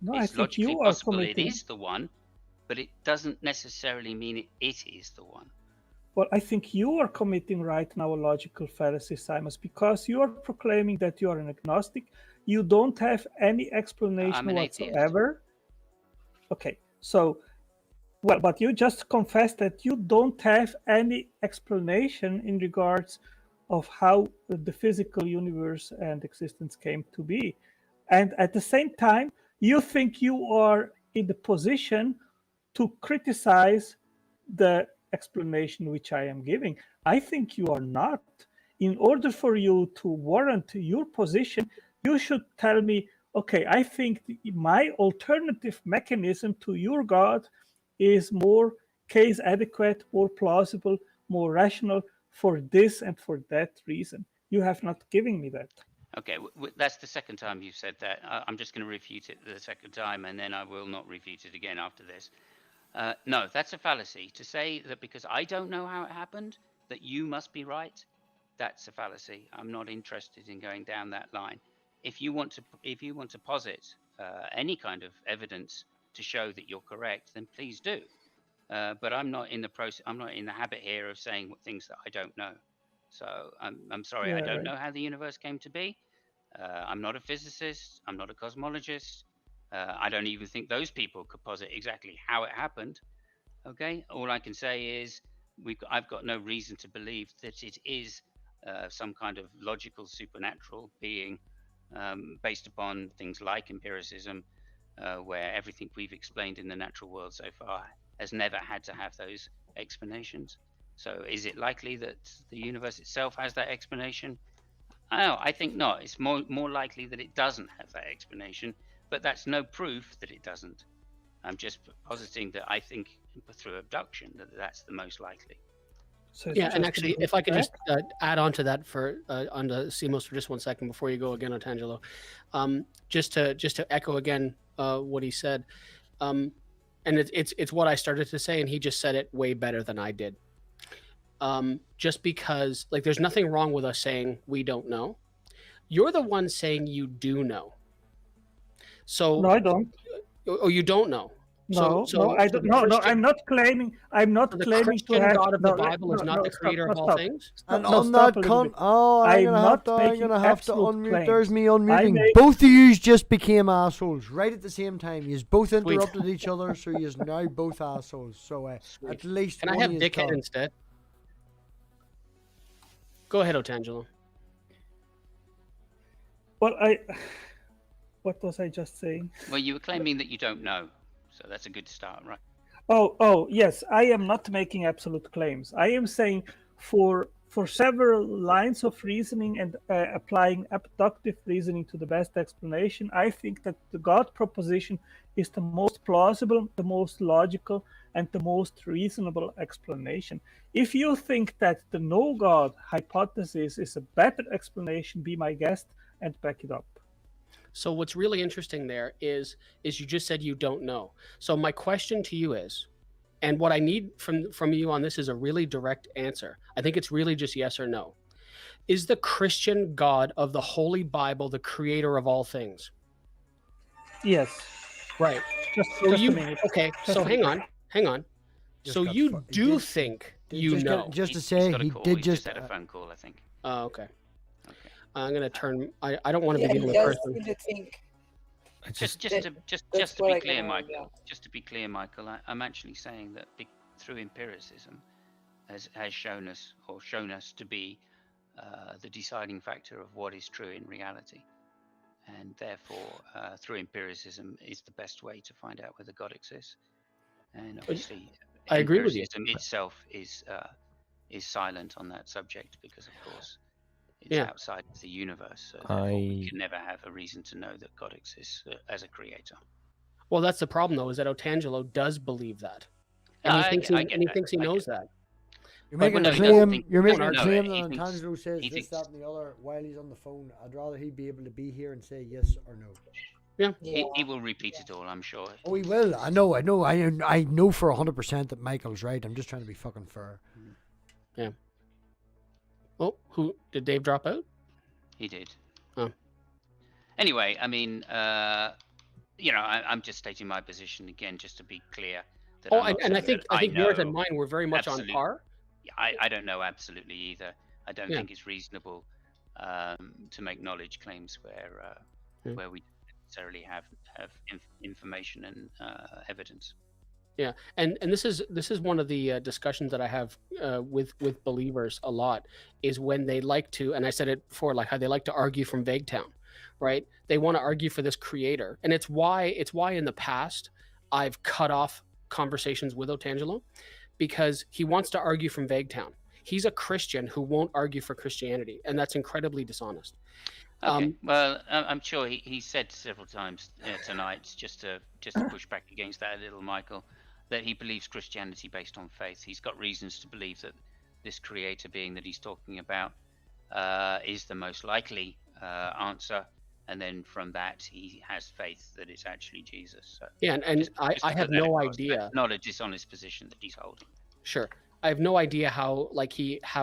No, it's I think logically you are possible committing... it is the one, but it doesn't necessarily mean it is the one. Well, I think you are committing right now a logical fallacy, Simons, because you are proclaiming that you are an agnostic. You don't have any explanation whatsoever. Atheist. Okay, so, well, but you just confessed that you don't have any explanation in regards of how the physical universe and existence came to be. And at the same time, you think you are in the position to criticize the explanation which I am giving. I think you are not. In order for you to warrant your position, you should tell me, okay, I think my alternative mechanism to your God is more case adequate, more plausible, more rational for this and for that reason. You have not given me that. Okay, that's the second time you've said that. I'm just going to refute it the second time, and then I will not refute it again after this. No, that's a fallacy. To say that because I don't know how it happened, that you must be right, that's a fallacy. I'm not interested in going down that line. If you want to posit any kind of evidence to show that you're correct, then please do. But I'm not in the process. I'm not in the habit here of saying things that I don't know. So I'm sorry, I don't know how the universe came to be. I'm not a physicist. I'm not a cosmologist. I don't even think those people could posit exactly how it happened. Okay, all I can say is I've got no reason to believe that it is some kind of logical supernatural being based upon things like empiricism, where everything we've explained in the natural world so far has never had to have those explanations. So is it likely that the universe itself has that explanation? I think not. It's more likely that it doesn't have that explanation, but that's no proof that it doesn't. I'm just positing that I think through abduction that's the most likely. So yeah, and actually, if I could just add on to that for on the CMOS for just 1 second before you go again, Otangelo, just to echo again what he said, and it's what I started to say, and he just said it way better than I did. Just because, like, there's nothing wrong with us saying we don't know. You're the one saying you do know. So no, I don't. Oh, you don't know. No, I don't. No, I'm not claiming. I'm not claiming to have. The God of the Bible is not the creator of all things. And on that I'm gonna have to unmute. Claims. There's me unmuting. Both of you just became assholes right at the same time. You both interrupted each other, so you're now both assholes. So at least can I have dickhead instead? Go ahead, Otangelo. Well, what was I just saying? Well, you were claiming that you don't know, so that's a good start, right? Oh, yes. I am not making absolute claims. I am saying for several lines of reasoning and applying abductive reasoning to the best explanation, I think that the God proposition is the most plausible, the most logical, and the most reasonable explanation. If you think that the no God hypothesis is a better explanation, be my guest and back it up. So what's really interesting there is you just said you don't know. So my question to you is, and what I need from you on this is a really direct answer. I think it's really just yes or no. Is the Christian God of the Holy Bible the creator of all things? Yes. Right. Just a minute. Okay, so hang on. So you do think you know. Just to say, he just had a phone call, I think. Oh, okay. I'm gonna turn. I don't want to be the only person. Just to be clear, Michael. Yeah. Just to be clear, Michael. I'm actually saying that through empiricism, has shown us to be the deciding factor of what is true in reality, and therefore, through empiricism is the best way to find out whether God exists. And obviously, I agree with you. Empiricism itself is silent on that subject because, of course, it's outside of the universe. So we can never have a reason to know that God exists as a creator. Well, that's the problem, though, is that Otangelo does believe that, and he thinks he knows that. You're making a claim. You're making a claim that Otangelo says this, that, and the other while he's on the phone. I'd rather he be able to be here and say yes or no. Yeah. He will repeat it all, I'm sure. Oh, he will. I know for 100% that Michael's right. I'm just trying to be fucking fair. Yeah. Oh, who did Dave drop out? He did. Oh. Anyway, I mean, I'm just stating my position again, just to be clear. That I think yours and mine were very much on par. Yeah, I don't know absolutely either. I don't think it's reasonable to make knowledge claims where we don't necessarily have information and evidence. Yeah, and this is one of the discussions that I have with believers a lot, is when they like to, and I said it before, like how they like to argue from Vaguetown, right? They want to argue for this creator, and it's why in the past I've cut off conversations with Otangelo, because he wants to argue from Vaguetown. He's a Christian who won't argue for Christianity, and that's incredibly dishonest. Okay. Well, I'm sure he said several times tonight, just to push back against that a little, Michael, that he believes Christianity based on faith. He's got reasons to believe that this creator being that he's talking about is the most likely answer, and then from that he has faith that it's actually Jesus. So Yeah, and just I to have put that no across, idea. that's not a dishonest position that he's holding. Sure. I have no idea how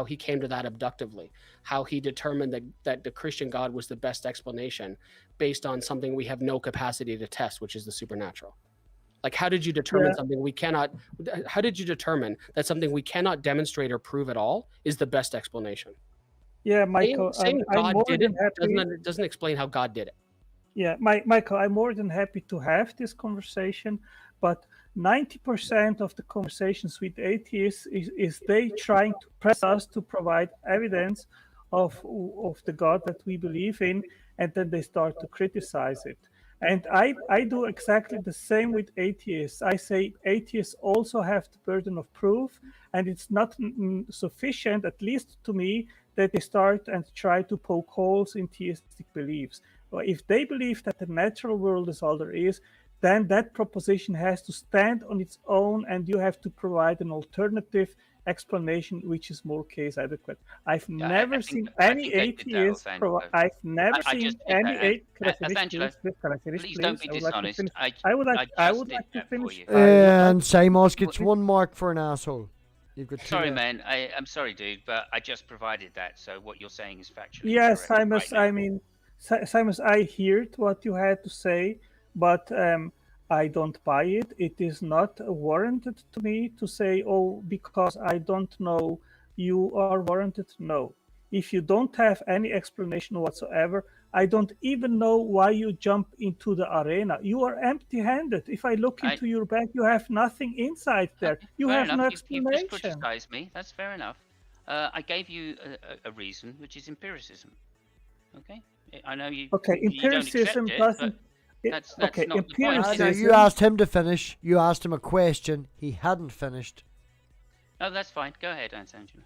he came to that abductively, how he determined that the Christian God was the best explanation based on something we have no capacity to test, which is the supernatural. Like, how did you determine something we cannot? How did you determine that something we cannot demonstrate or prove at all is the best explanation? Yeah, Michael, saying I'm God more did than it happy. doesn't explain how God did it. Yeah, Michael, I'm more than happy to have this conversation, but 90% of the conversations with atheists is they trying to press us to provide evidence of the God that we believe in, and then they start to criticize it. And I do exactly the same with atheists. I say atheists also have the burden of proof, and it's not sufficient, at least to me, that they start and try to poke holes in theistic beliefs. Well, if they believe that the natural world is all there is, then that proposition has to stand on its own, and you have to provide an alternative explanation which is more case adequate. I've never seen any atheist. I've never seen any atheist. Please don't be dishonest. I would like to for finish. you. And Simos gets 1 mark for an asshole. You've got 2 Sorry, left. man. I'm sorry, dude, but I just provided that. So what you're saying is factually Yes, incorrect Simon. right I mean, Simon, I heard what you had to say, but I don't buy it. It is not warranted to me to say, oh, because I don't know, you are warranted. No. If you don't have any explanation whatsoever, I don't even know why you jump into the arena. You are empty-handed. If I look into your bag, you have nothing inside there. Okay, You fair have enough. no You've explanation. just criticized me. That's fair enough. I gave you a reason, which is empiricism. Okay? I know you. Okay, empiricism you don't accept doesn't. it, but that's okay, not the point. No, you asked him to finish. You asked him a question. He hadn't finished. Oh, that's fine. Go ahead, Angela.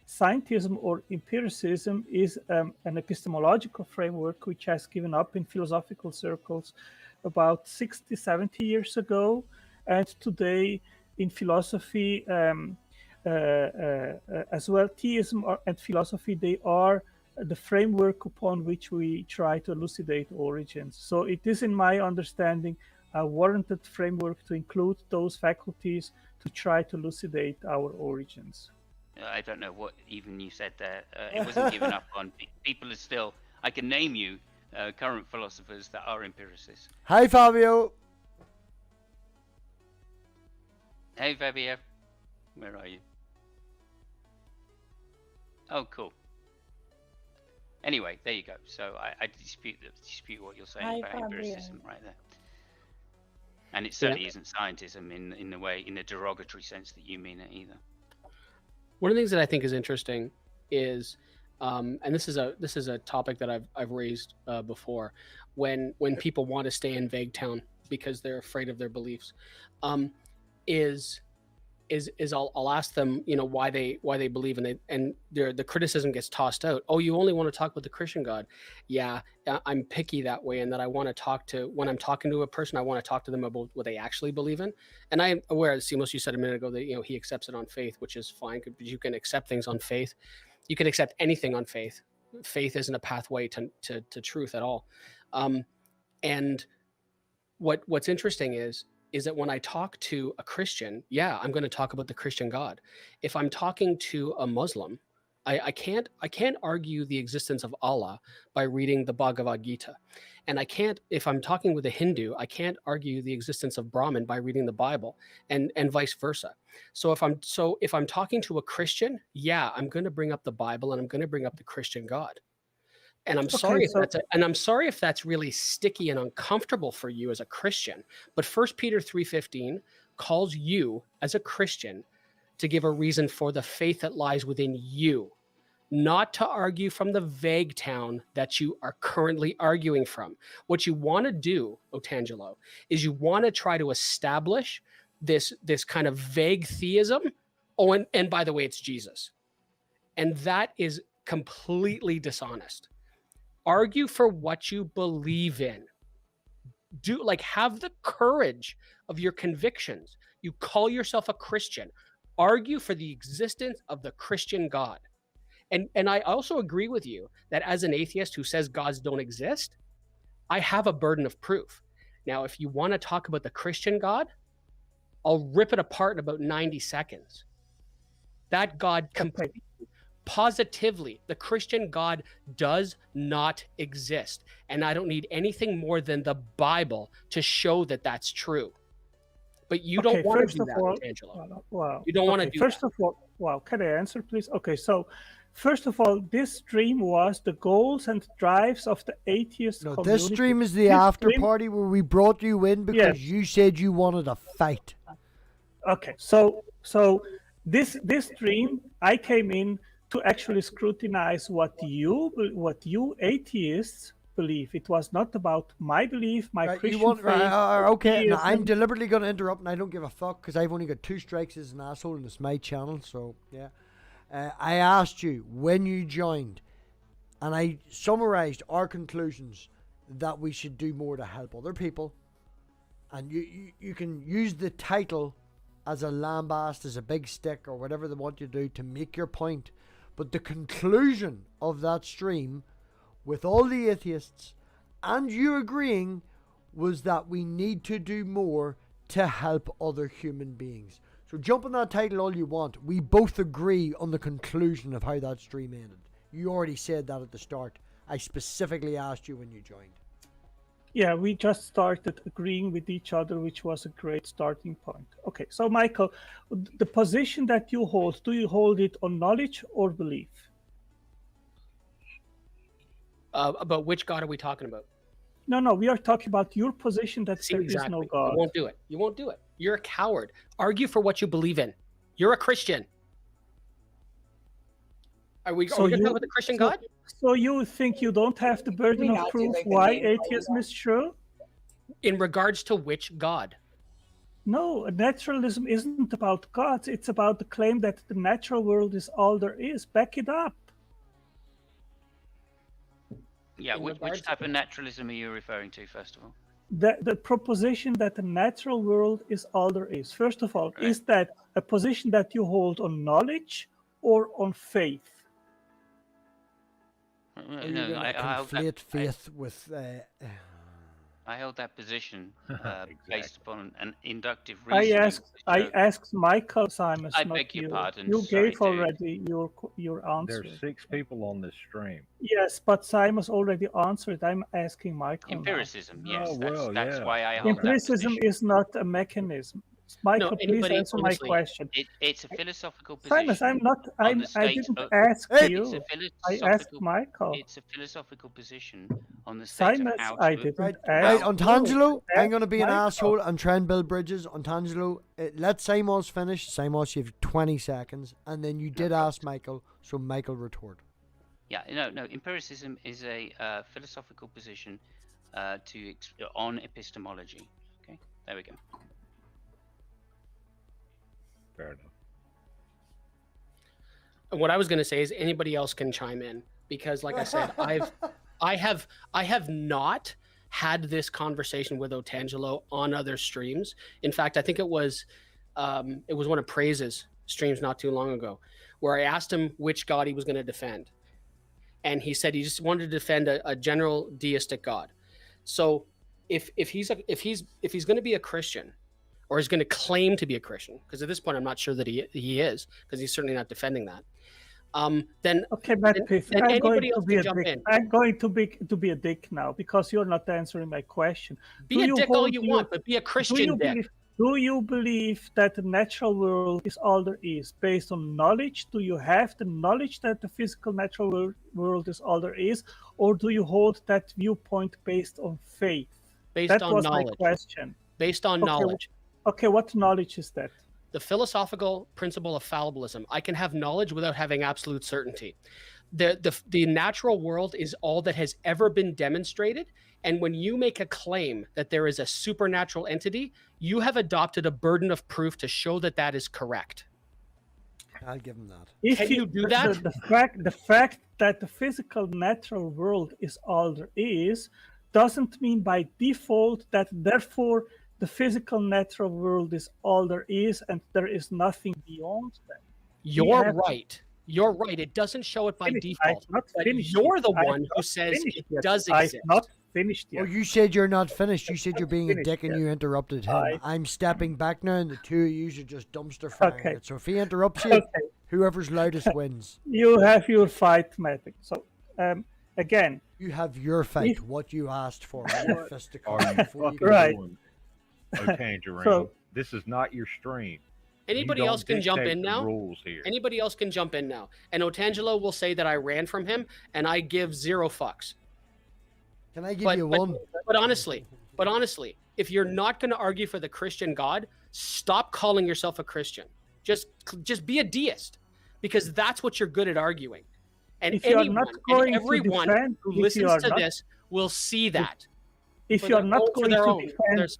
Scientism or empiricism is an epistemological framework which has given up in philosophical circles about 60, 70 years ago. And today in philosophy, as well, theism and philosophy, they are the framework upon which we try to elucidate origins. So it is, in my understanding, a warranted framework to include those faculties to try to elucidate our origins. I don't know what even you said there. It wasn't given up on. People are still. I can name you current philosophers that are empiricists. Hi, Fabio. Hey, Fabio. Where are you? Oh, cool. Anyway, there you go. So I dispute what you're saying about empiricism right there. And it certainly isn't scientism in the derogatory sense that you mean it either. One of the things that I think is interesting is, and this is a topic that I've raised before, when people want to stay in vague town because they're afraid of their beliefs, is I'll ask them, why they believe, and the criticism gets tossed out. Oh, you only want to talk about the Christian God. Yeah, I'm picky that way, and that I want to when I'm talking to a person, I want to talk to them about what they actually believe in. And I am aware, as Simos, you said a minute ago, that he accepts it on faith, which is fine. You can accept things on faith. You can accept anything on faith. Faith isn't a pathway to truth at all. And what's interesting is that when I talk to a Christian, I'm going to talk about the Christian God. If I'm talking to a Muslim, I can't argue the existence of Allah by reading the Bhagavad Gita. And if I'm talking with a Hindu, I can't argue the existence of Brahman by reading the Bible, and vice versa. So if I'm talking to a Christian, I'm going to bring up the Bible, and I'm going to bring up the Christian God. And I'm sorry if that's really sticky and uncomfortable for you as a Christian. But 1 Peter 3:15 calls you as a Christian to give a reason for the faith that lies within you, not to argue from the vague town that you are currently arguing from. What you want to do, Otangelo, is you want to try to establish this kind of vague theism. Oh, and by the way, it's Jesus. And that is completely dishonest. Argue for what you believe in. have the courage of your convictions. You call yourself a Christian. Argue for the existence of the Christian God. And I also agree with you that as an atheist who says gods don't exist, I have a burden of proof. Now, if you want to talk about the Christian God, I'll rip it apart in about 90 seconds. That God completely, positively, the Christian God does not exist. And I don't need anything more than the Bible to show that that's true. But you don't want to do that, Angelo. Wow. You don't want to do First that. of all, wow, can I answer, please? Okay, so first of all, this stream was the goals and drives of the atheist community. This stream is the after party where we brought you in because you said you wanted a fight. Okay, so this stream, I came in to actually scrutinize what you atheists believe. It was not about my belief, my Christian faith. Okay, now I'm deliberately going to interrupt, and I don't give a fuck because I've only got 2 strikes as an asshole, and it's my channel. So yeah, I asked you when you joined, and I summarized our conclusions that we should do more to help other people, and you can use the title as a lambast, as a big stick, or whatever they want you to do to make your point. But the conclusion of that stream, with all the atheists and you agreeing, was that we need to do more to help other human beings. So jump on that title all you want. We both agree on the conclusion of how that stream ended. You already said that at the start. I specifically asked you when you joined. Yeah, we just started agreeing with each other, which was a great starting point. Okay, so Michael, the position that you hold, do you hold it on knowledge or belief? About which God are we talking about? No, we are talking about your position that there is no God. You won't do it. You won't do it. You're a coward. Argue for what you believe in. You're a Christian. Are we going to talk about the Christian God? So you think you don't have the burden of proof why atheism is true? In regards to which God? No, naturalism isn't about gods. It's about the claim that the natural world is all there is. Back it up. Yeah, which type of naturalism are you referring to, first of all? The proposition that the natural world is all there is. First of all, is that a position that you hold on knowledge or on faith? No, I conflate faith with. I held that position based upon an inductive reasoning. I asked Michael Simons. I beg your pardon. You gave already your answer. There's 6 people on this stream. Yes, but Simons already answered. I'm asking Michael. Empiricism, now. yes. That's why I hold Empiricism that position. is not a mechanism. Michael, please answer my question. It's a philosophical position. Simons, I didn't ask you. I asked Michael. It's a philosophical position on the state of how I didn't ask. Right, Ontangelo, I'm going to be an asshole and try and build bridges. Ontangelo, let Simons finish. Simons, you have 20 seconds. And then you did ask Michael, so Michael retort. Yeah, no. Empiricism is a philosophical position on epistemology. Okay, there we go. Fair enough. What I was going to say is anybody else can chime in because, like I said, I have not had this conversation with Otangelo on other streams. In fact, I think it was one of Praise's streams not too long ago, where I asked him which God he was going to defend, and he said he just wanted to defend a general deistic God. So, if he's going to be a Christian, or is going to claim to be a Christian, because at this point I'm not sure that he is, because he's certainly not defending that. Then okay, MathPig, I'm going to be a dick. I'm going to be a dick now because you're not answering my question. Be a dick all you want, but be a Christian dick. Do you believe that the natural world is all there is based on knowledge? Do you have the knowledge that the physical natural world is all there is, or do you hold that viewpoint based on faith? That was knowledge. My question. Based on knowledge. Okay, what knowledge is that? The philosophical principle of fallibilism. I can have knowledge without having absolute certainty. The natural world is all that has ever been demonstrated. And when you make a claim that there is a supernatural entity, you have adopted a burden of proof to show that that is correct. I'll give him that. Can you do that? The fact that the physical natural world is all there is doesn't mean by default that therefore the physical natural world is all there is and there is nothing beyond that. You're right. You're right. It doesn't show it by default. But you're the one who says it does exist. I've not finished yet. Oh, you said you're not finished. You said you're being a dick and you interrupted him. I'm stepping back now, and the two of you are just dumpster firing it. So if he interrupts you, whoever's loudest wins. You have your fight, MathPig. So, again. You have your fight, what you asked for. Right. So, this is not your stream. Anybody else can jump in now? Anybody else can jump in now. And Otangelo will say that I ran from him, and I give 0 fucks. Can I give you one? But honestly, if you're not going to argue for the Christian God, stop calling yourself a Christian. Just be a deist, because that's what you're good at arguing. And everyone who listens to this will see that. If you're not going to defend,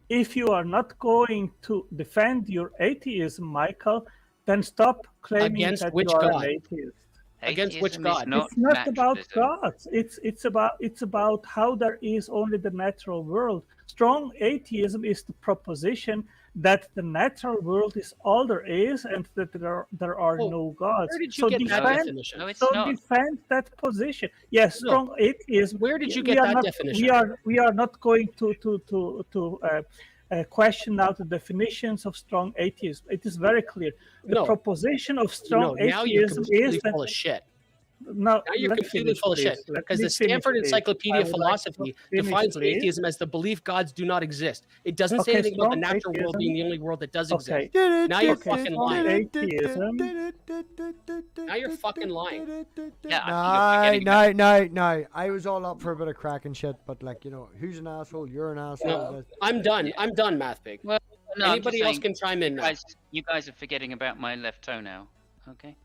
if you are not going to defend your atheism, Michael, then stop claiming that you are an atheist. Against which God? It's not about gods. It's about how there is only the natural world. Strong atheism is the proposition that the natural world is all there is and that there are no gods. Where did you get that definition? No, it's not. Defend that position. Yes, strong atheism. Where did you get that definition? We are not going to question now the definitions of strong atheism. It is very clear. The proposition of strong atheism is full of shit. Now you're completely full of shit, because the Stanford Encyclopedia of Philosophy defines atheism as the belief gods do not exist. It doesn't say anything about the natural world being the only world that does exist. Now you're fucking lying. Now you're fucking lying. Yeah, no. I was all up for a bit of crack and shit, but who's an asshole? You're an asshole. No, I'm done, MathPig. Well, no, anybody else can chime in now. You guys are forgetting about my left toe now. Okay.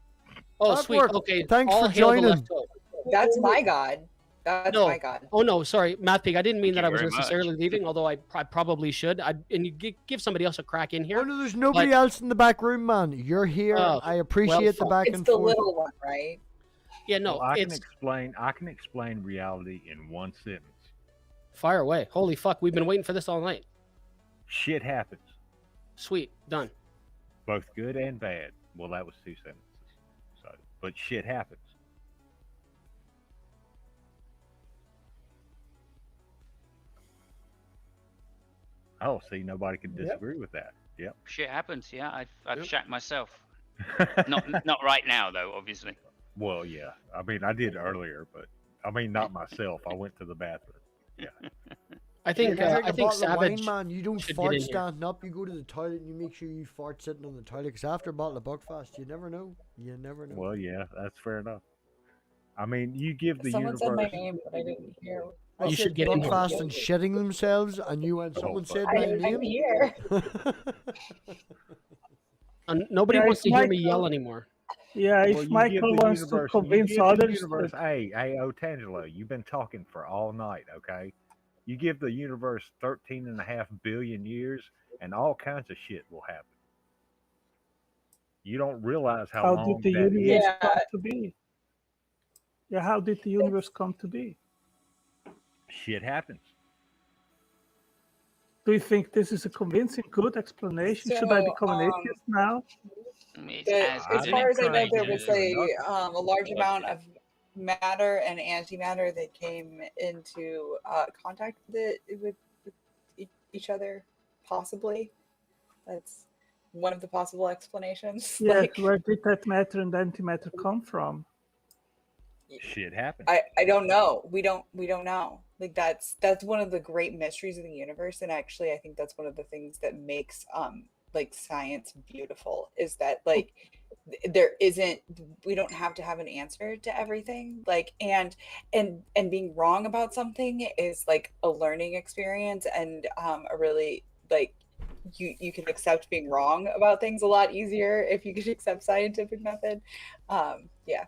Oh, sweet. Okay. Thanks for joining. That's my God. That's my God. Oh, no. Sorry, MathPig. I didn't mean that I was necessarily leaving, although I probably should. And you give somebody else a crack in here. Oh, no, there's nobody else in the back room, man. You're here. I appreciate the back and forth. It's the little one, right? Yeah, no. Well, I can explain reality in one sentence. Fire away. Holy fuck. We've been waiting for this all night. Shit happens. Sweet. Done. Both good and bad. Well, that was 2 sentences. But shit happens. Oh, see, nobody can disagree with that. Yep. Shit happens. Yeah, I've shat myself. not right now though, obviously. Well, yeah. I mean, I did earlier, but I mean, not myself. I went to the bathroom. Yeah. I think Savage. Man, you don't fart standing up. You go to the toilet and you make sure you fart sitting on the toilet. Because after a bottle of Buckfast, you never know. You never know. Well, yeah, that's fair enough. I mean, you give the Someone universe. said my name, but I didn't hear. You should get Buckfast and shitting themselves, and you went. Someone said my name. I'm here. Nobody wants to hear me yell anymore. Yeah, if Michael wants to convince others. Hey, Otangelo, you've been talking for all night, okay? You give the universe 13.5 billion years, and all kinds of shit will happen. You don't realize how long did the universe come to be? Yeah, how did the universe come to be? Shit happens. Do you think this is a convincing, good explanation? Should I become an atheist now? As far as I know, there was a large amount of matter and antimatter that came into contact with each other, possibly. That's one of the possible explanations. Yeah, where did that matter and antimatter come from? Shit happened. I don't know. We don't know. Like that's one of the great mysteries of the universe, and actually I think that's one of the things that makes like science beautiful, is that like we don't have to have an answer to everything, like and being wrong about something is like a learning experience, and a really like you can accept being wrong about things a lot easier if you can accept scientific method. Yeah.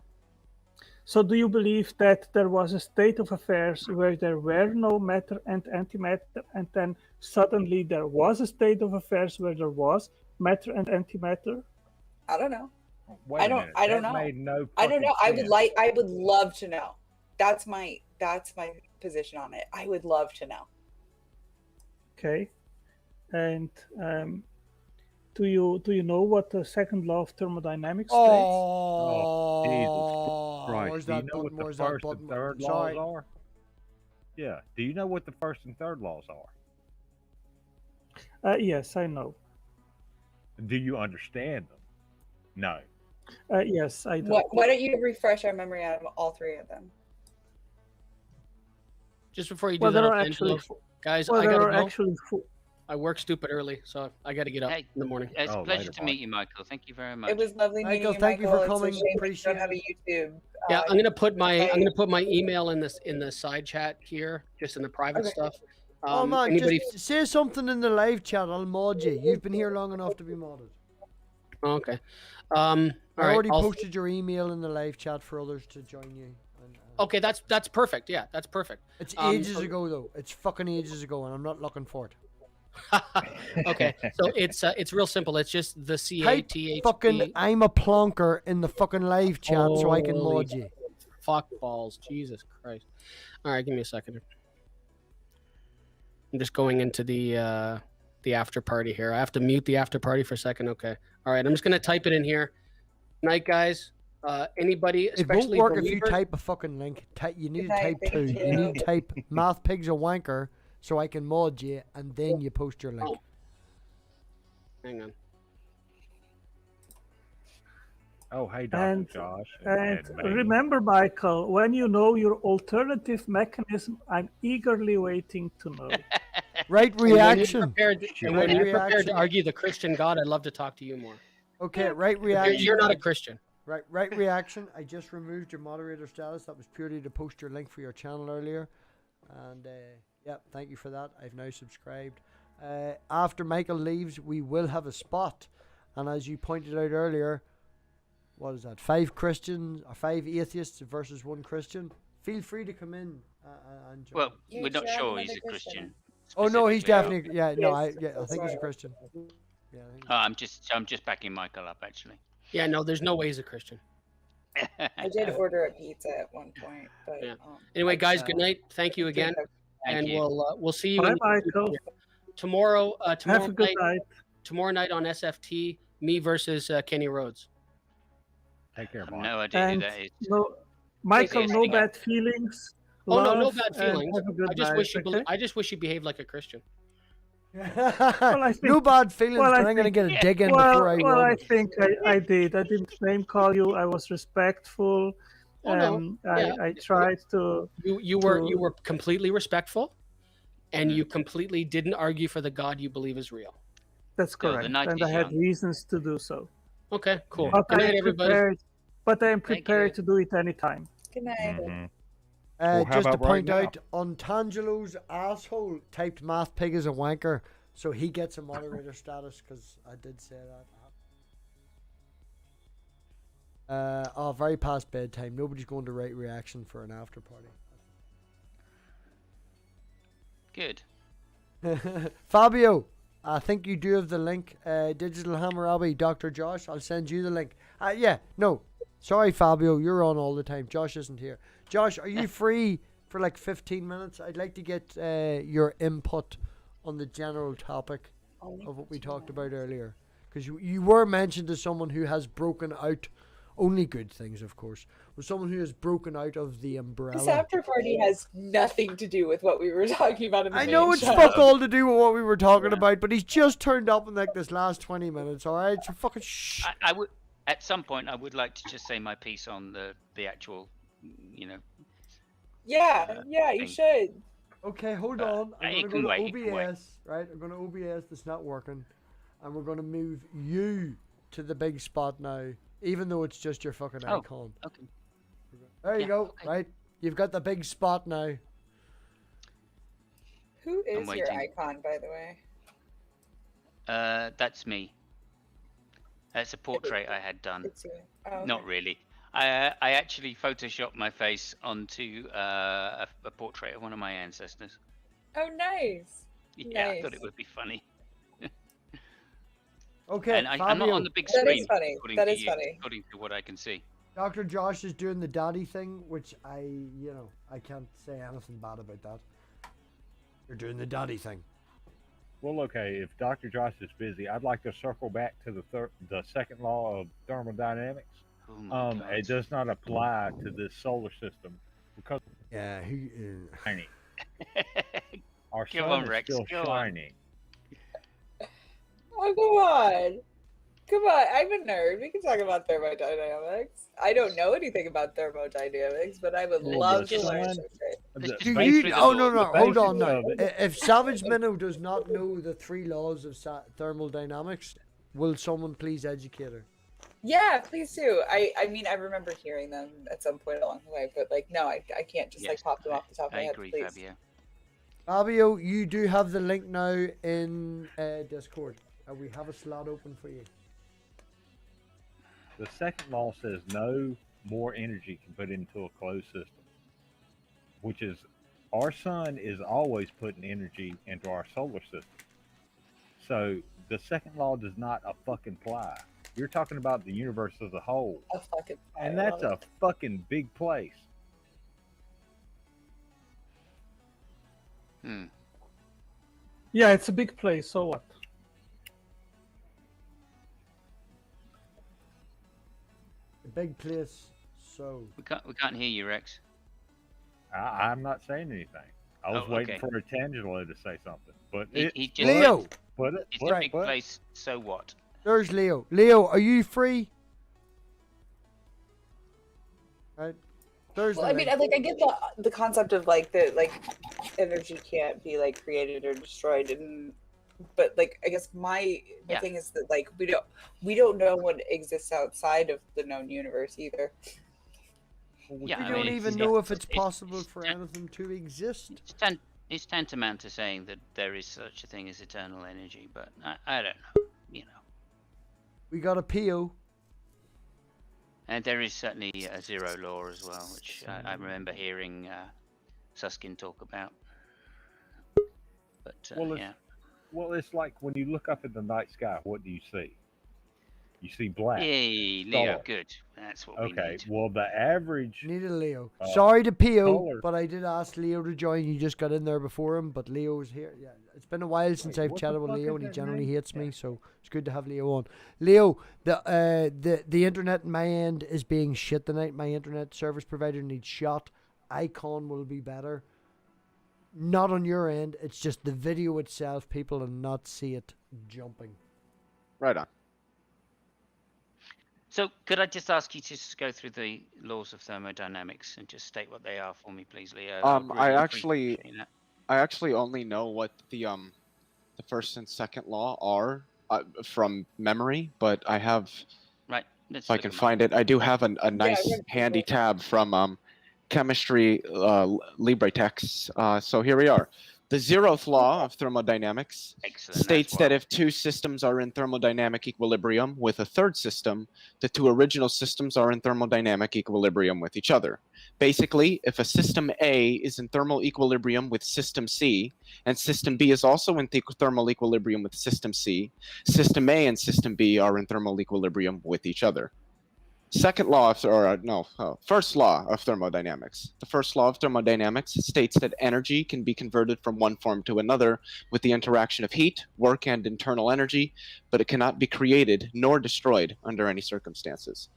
So do you believe that there was a state of affairs where there were no matter and antimatter, and then suddenly there was a state of affairs where there was matter and antimatter? I don't know. I don't know. I don't know. I would love to know. That's my position on it. I would love to know. Okay. And do you know what the second law of thermodynamics states? Oh, Right. where's Do you that know what button? the Where's that first button? and third Sorry. laws are? Yeah. Do you know what the first and third laws are? Yes, I know. Do you understand them? No. Yes, I do. Why don't you refresh our memory out of all three of them? Just before you do Well, that, there are actually Angelo, guys, well, I there gotta are go. actually I work stupid early, so I gotta get up Hey, in the morning. It's a Oh, pleasure later, to Mike. meet you, Michael. Thank you very much. It was lovely meeting Michael, you, thank you for Michael. coming. It's a shame that you Appreciate don't have a it. YouTube. Yeah, I'm gonna put I- my email in the side chat here, just in the private Okay. stuff. Oh man, Anybody? just say something in the live chat. I'll mod you. You've been here long enough to be modded. Oh, okay. I All right. already posted your email in the live chat for others to join you. And, Okay, that's perfect. Yeah, that's perfect. It's Um, ages ago though. It's fucking ages ago, and I'm not looking for it. Okay, so it's real simple. It's just the Type CATHP. fucking I'm a plonker in the fucking live chat so I can Holy mod you. Fuck balls, Jesus Christ! All right, give me a second. I'm just going into the after party here. I have to mute the after party for a second. Okay. All right, I'm just gonna type it in here. Night, guys. Anybody, It won't especially work if you believers- type a fucking link. You need to Good night, type thank 2. You you. need to type MathPig's a wanker so I can mod you, and then you post your link. Oh. Hang on. Oh, hey, Dr. And- Josh. And Megan. remember, Michael, when you know your alternative mechanism, I'm eagerly waiting to know. Right And when you're reaction. prepared- Shit. And when Right you're prepared reaction. to argue the Christian God, I'd love to talk to you more. Okay, right You're, reaction. you're not a Christian. Right reaction. I just removed your moderator status. That was purely to post your link for your channel earlier. And yeah, thank you for that. I've now subscribed. After Michael leaves, we will have a spot. And as you pointed out earlier, what is that? 5 Christians or 5 atheists versus 1 Christian. Feel free to come in and join. Well, You we're not should have sure another he's a Christian. Christian. Oh no, he's specifically. definitely I Yes, think he's a sorry. Christian. Yeah, I think Oh, I'm just backing Michael up actually. Yeah, no, there's no way he's a Christian. I did order a pizza at one point, but Yeah. Anyway, guys, good night. Thank you again, Thank and you. we'll see you Bye, in the Michael. future. Tomorrow. Have Tomorrow a good night. night. Tomorrow night on SFT, me versus Kenny Rhodes. Take care, I have Mike. no idea who And that is. no, Michael, no Interesting. bad feelings. Oh no, no Love, bad and feelings. have a good I just night, wish you. okay? I just wish you behaved like a Christian. I think- no bad feelings, well, I but I'm gonna think- get a dig in Well, before I well, run. I think I did. I didn't name call you. I was respectful. Oh, no. Yeah. I tried to. You were completely respectful, and you completely didn't argue for the God you believe is real. That's Well, the correct, night and is I had young. reasons to do so. Okay, cool. But Good I night, am everybody. prepared. But I am Thank you. prepared to do it anytime. Good night. Mhm. Well, how Just to about right point now? out, Untangelo's asshole typed MathPig as a wanker, so he gets a moderator status because I did say that. Very past bedtime. Nobody's going to Right Reaction for an after party. Good. Fabio, I think you do have the link. Digital Hammurabi, Dr. Josh, I'll send you the link. Yeah, no. Sorry, Fabio, you're on all the time. Josh isn't here. Josh, are you free for like 15 minutes? I'd like to get your input on the general topic of what we talked about earlier. Because you were mentioned as someone who has broken out, only good things, of course, was someone who has broken out of the This umbrella. after party has nothing to do with what we were talking about in the I main know it's show. fuck all to do with what we were talking about, but he's just turned up in like this last 20 minutes, alright? So fucking shh. I would at some point I would like to just say my piece on the actual, Yeah, you should. Okay, hold on. I'm it going to can go wait, to it can wait. OBS, right? I'm going to OBS that's not working. And we're going to move you to the big spot now, even though it's just your fucking Oh. icon. Okay. There you Yeah, go, okay. right? You've got the big spot now. Who is your waiting. icon, by the way? That's me. That's a portrait I had done. It's you. Oh, Not okay. really. I actually photoshopped my face onto a portrait of one of my ancestors. Oh, nice. Yeah, I thought Nice. it would be funny. Okay, And I'm Fabio. not on the big That screen. is funny. According That to is you, funny. according to what I can see. Dr. Josh is doing the daddy thing, which I can't say anything bad about that. You're doing the daddy thing. Well, okay, if Dr. Josh is busy, I'd like to circle back to the second law of thermodynamics. Oh my God. It does not apply to this solar system because Yeah, tiny. Our Go sun on, is Rex, still go on. shining. Oh, come on. Come on, I'm a nerd. We can talk about thermodynamics. I don't know anything about thermodynamics, but I would Well, love the to learn sun- something. the Do Right you? through the Oh door. no, the hold on basis now. of it- If Savage Minnow does not know the 3 laws of thermodynamics, will someone please educate her? Yeah, please do. I mean, I remember hearing them at some point along the way, but like, no, I can't just like Yes, pop them off the top of my I head. agree, Please. Fabio. Fabio, you do have the link now in Discord. We have a slot open for you. The second law says no more energy can put into a closed system, which is our sun is always putting energy into our solar system. So the second law does not fucking apply. You're talking about the universe as a whole, Oh, fucking, and I that's love a fucking big place. Hmm. Yeah, it's a big place. So what? A big place. So We can't hear you, Rex. I'm not saying anything. I was Oh, waiting okay. for Tangelo to say something, but He just Leo, It's a big place, so what? there's Leo. Leo, are you free? Right. There's Well, the I mean, link. like, I get the concept of like the energy can't be like created or destroyed, and but like I guess my Yeah. thing is that like we don't know what exists outside of the known universe either. Yeah, we I don't mean, even it's- know if it's it's- possible it's for tan- anything to exist. It's tantamount to saying that there is such a thing as eternal energy, but I don't know, you know. We got a PO. And there is certainly a zero law as well, which I remember hearing Suskin talk about. But Well, yeah, well, it's like when you look up at the night sky, what do you see? You see black. hey, Leo, Star. good. That's what we Okay, need. well, the average. Needed Leo. Uh, Sorry to PO, color. but I did ask Leo to join. You just got in there before him, but Leo's here. Yeah, it's been a while since Wait, I've what chatted the with fuck Leo, is and he that generally name? hates me, Yeah. so it's good to have Leo on. Leo, the internet in my end is being shit tonight. My internet service provider needs shot. Icon will be better. Not on your end. It's just the video itself. People will not see it jumping. Right on. So could I just ask you to just go through the laws of thermodynamics and just state what they are for me, please, Leo? I'd I really actually- appreciate that. I actually only know what the first and second law are from memory, but I have, Right. Let's if I look can 'em up. find it, I do have a nice read handy it. tab from chemistry LibreText. So here we are. The 0th law of thermodynamics Excellent. states that's that why. if two systems are in thermodynamic equilibrium with a third system, the two original systems are in thermodynamic equilibrium with each other. Basically, if a system A is in thermal equilibrium with system C, and system B is also in thermal equilibrium with system C, system A and system B are in thermal equilibrium with each other. First law of thermodynamics. The first law of thermodynamics states that energy can be converted from one form to another with the interaction of heat, work, and internal energy, but it cannot be created nor destroyed under any circumstances.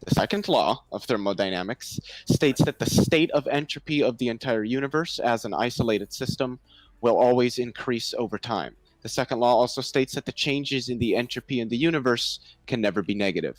The second law of thermodynamics states that the state of entropy of the entire universe as an isolated system will always increase over time. The second law also states that the changes in the entropy in the universe can never be negative.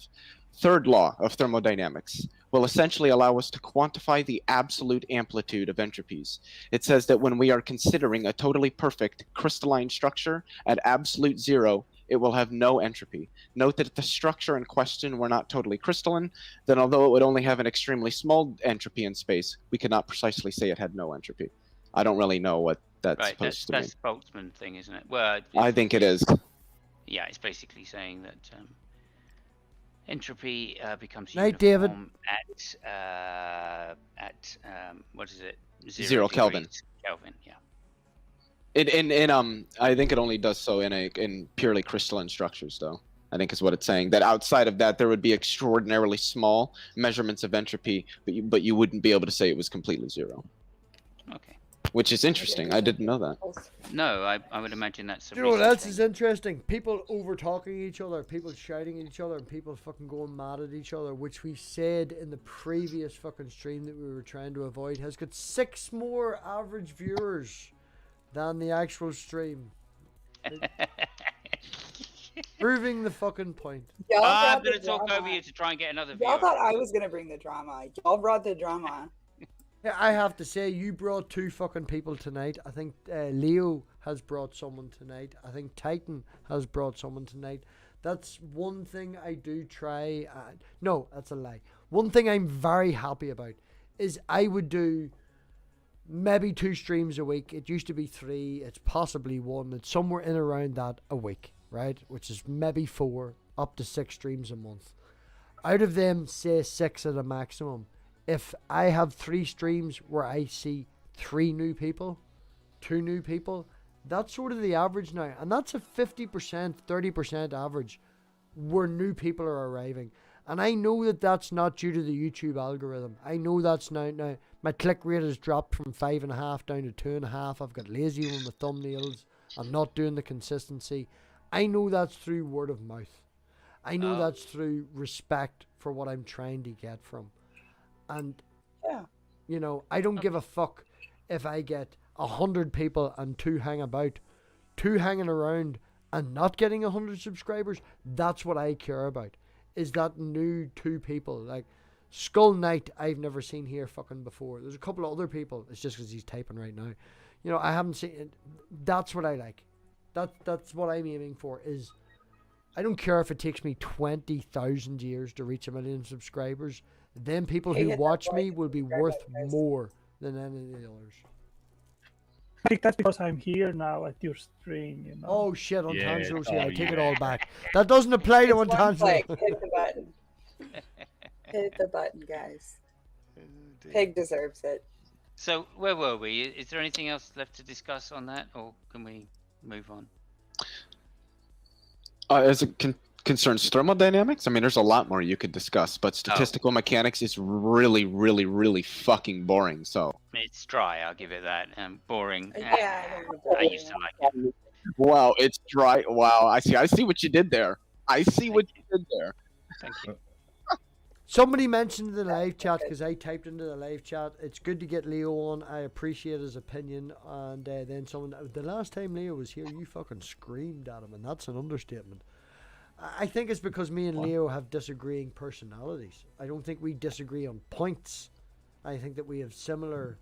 Third law of thermodynamics will essentially allow us to quantify the absolute amplitude of entropies. It says that when we are considering a totally perfect crystalline structure at absolute zero, it will have no entropy. Note that if the structure in question were not totally crystalline, then although it would only have an extremely small entropy in space, we could not precisely say it had no entropy. I don't really know what that's Right. supposed to That's mean. the Boltzmann thing, isn't it? Well, I think it is. Yeah, it's basically saying that entropy becomes Night, David. uniform at what is it? Zero Kelvin. degrees Kelvin. Yeah. I think it only does so in purely crystalline structures, though. I think is what it's saying. That outside of that, there would be extraordinarily small measurements of entropy, but you wouldn't be able to say it was completely zero. Okay. Which is interesting. I didn't know that. No, I would imagine that's a You know what recent else thing. is interesting? People over talking each other, people shouting at each other, and people fucking going mad at each other, which we said in the previous fucking stream that we were trying to avoid, has got 6 more average viewers than the actual stream. Proving the fucking point. Y'all I'm brought going the to talk drama. over you to try and get another Y'all viewer. thought I was gonna bring the drama. Y'all brought the drama. Yeah, I have to say, you brought 2 fucking people tonight. I think Leo has brought someone tonight. I think Titan has brought someone tonight. That's one thing I do try. No, that's a lie. One thing I'm very happy about is I would do maybe 2 streams a week. It used to be 3. It's possibly 1. It's somewhere in around that a week, right? Which is maybe 4, up to 6 streams a month. Out of them, say 6 at a maximum. If I have 3 streams where I see 3 new people, 2 new people, that's sort of the average now. And that's a 50%, 30% average where new people are arriving. And I know that that's not due to the YouTube algorithm. I know that's now my click rate has dropped from 5.5 down to 2.5. I've got lazy with my thumbnails. I'm not doing the consistency. I know that's through word of mouth. I know that's through respect for what I'm trying to get from. And, Yeah. you know, I don't give a fuck if I get 100 people and 2 hang about. 2 hanging around and not getting 100 subscribers. That's what I care about. Is that new 2 people. Like, Skull Knight, I've never seen here fucking before. There's a couple of other people. It's just because he's typing right now. You know, I haven't seen it. That's what I like. That's what I'm aiming for. Is I don't care if it takes me 20,000 years to reach 1 million subscribers. Then people who watch me will be worth more than any of the others. I think that's because I'm here now at your stream, you know. Oh shit, on Yeah, Tangelo's here. oh, I take it yeah. all back. That doesn't apply to It's one Montangelo. click. Hit the button. Hit the button, guys. Pig deserves it. So where were we? Is there anything else left to discuss on that, or can we move on? As it concerns thermodynamics, I mean, there's a lot more you could discuss, but statistical mechanics is really, really, really fucking boring. So It's dry, I'll give it that. Boring. Yeah, I used to like it. wow, it's dry. Wow, I see what you did there. I see what you did there. Thank you. Somebody mentioned the live chat because I typed into the live chat. It's good to get Leo on. I appreciate his opinion. And then someone, the last time Leo was here, you fucking screamed at him, and that's an understatement. I think it's because me and Leo have disagreeing personalities. I don't think we disagree on points. I think that we have similar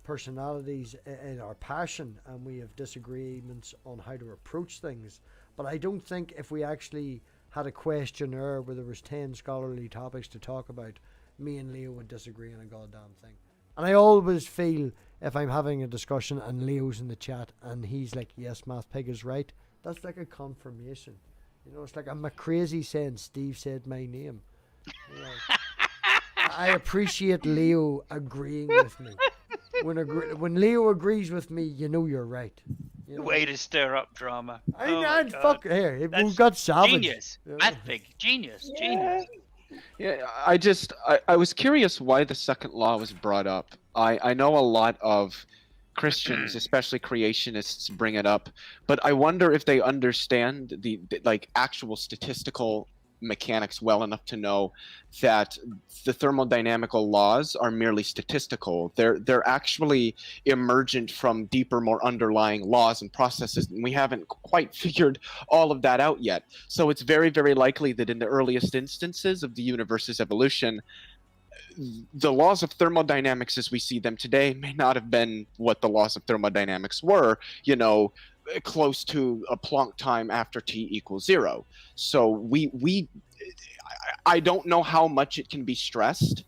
personalities in our passion, and we have disagreements on how to approach things. But I don't think if we actually had a questionnaire where there was 10 scholarly topics to talk about, me and Leo would disagree on a goddamn thing. And I always feel if I'm having a discussion and Leo's in the chat and he's like, yes, MathPig is right, that's like a confirmation. You know, it's like I'm a crazy saying Steve said my name. You know, I appreciate Leo agreeing with me. When Leo agrees with me, you know you're right. You know? Way to stir up drama. Fuck here. We've got savage. Genius. Yeah. MathPig. Genius. Genius. Yeah, I was curious why the second law was brought up. I know a lot of Christians, especially creationists, bring it up, but I wonder if they understand the like actual statistical mechanics well enough to know that the thermodynamical laws are merely statistical. They're actually emergent from deeper, more underlying laws and processes, and we haven't quite figured all of that out yet. So it's very, very likely that in the earliest instances of the universe's evolution, the laws of thermodynamics as we see them today may not have been what the laws of thermodynamics were, you know, close to a Planck time after t equals 0. So I don't know how much it can be stressed.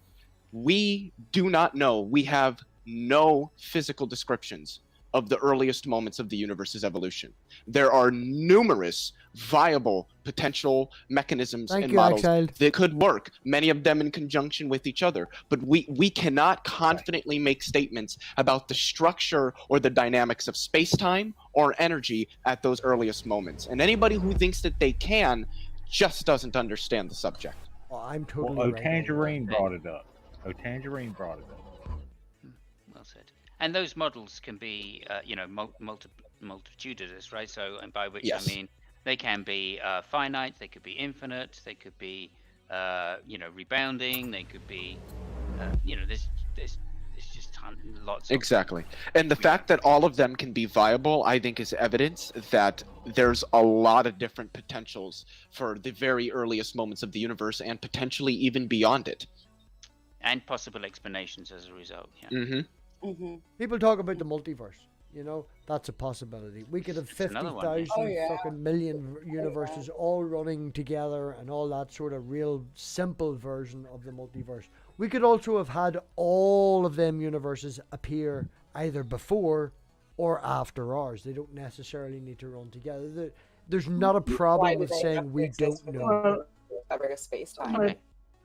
We do not know. We have no physical descriptions of the earliest moments of the universe's evolution. There are numerous viable potential mechanisms and models that could work, many of them in conjunction with each other. But we cannot confidently make statements about the structure or the dynamics of space-time or energy at those earliest moments. And anybody who thinks that they can just doesn't understand the subject. Oh, I'm totally Well, right. Tangerine brought it up. Tangerine brought it up. Well said. And those models can be, multitudinous, right? So, and by which Yes. I mean they can be finite, they could be infinite, they could be, rebounding, they could be, there's just lots. Exactly. And the fact that all of them can be viable, I think, is evidence that there's a lot of different potentials for the very earliest moments of the universe and potentially even beyond it. And possible explanations as a result. Yeah. Mm-hmm. Mm-hmm. People talk about the multiverse. You know, that's a possibility. We could have That's another one, yeah. 50,000 Oh, yeah. fucking million universes all running together and all that sort of real simple version of the multiverse. We could also have had all of them universes appear either before or after ours. They don't necessarily need to run together. There's not a problem with saying we don't know. Well, Space time. my-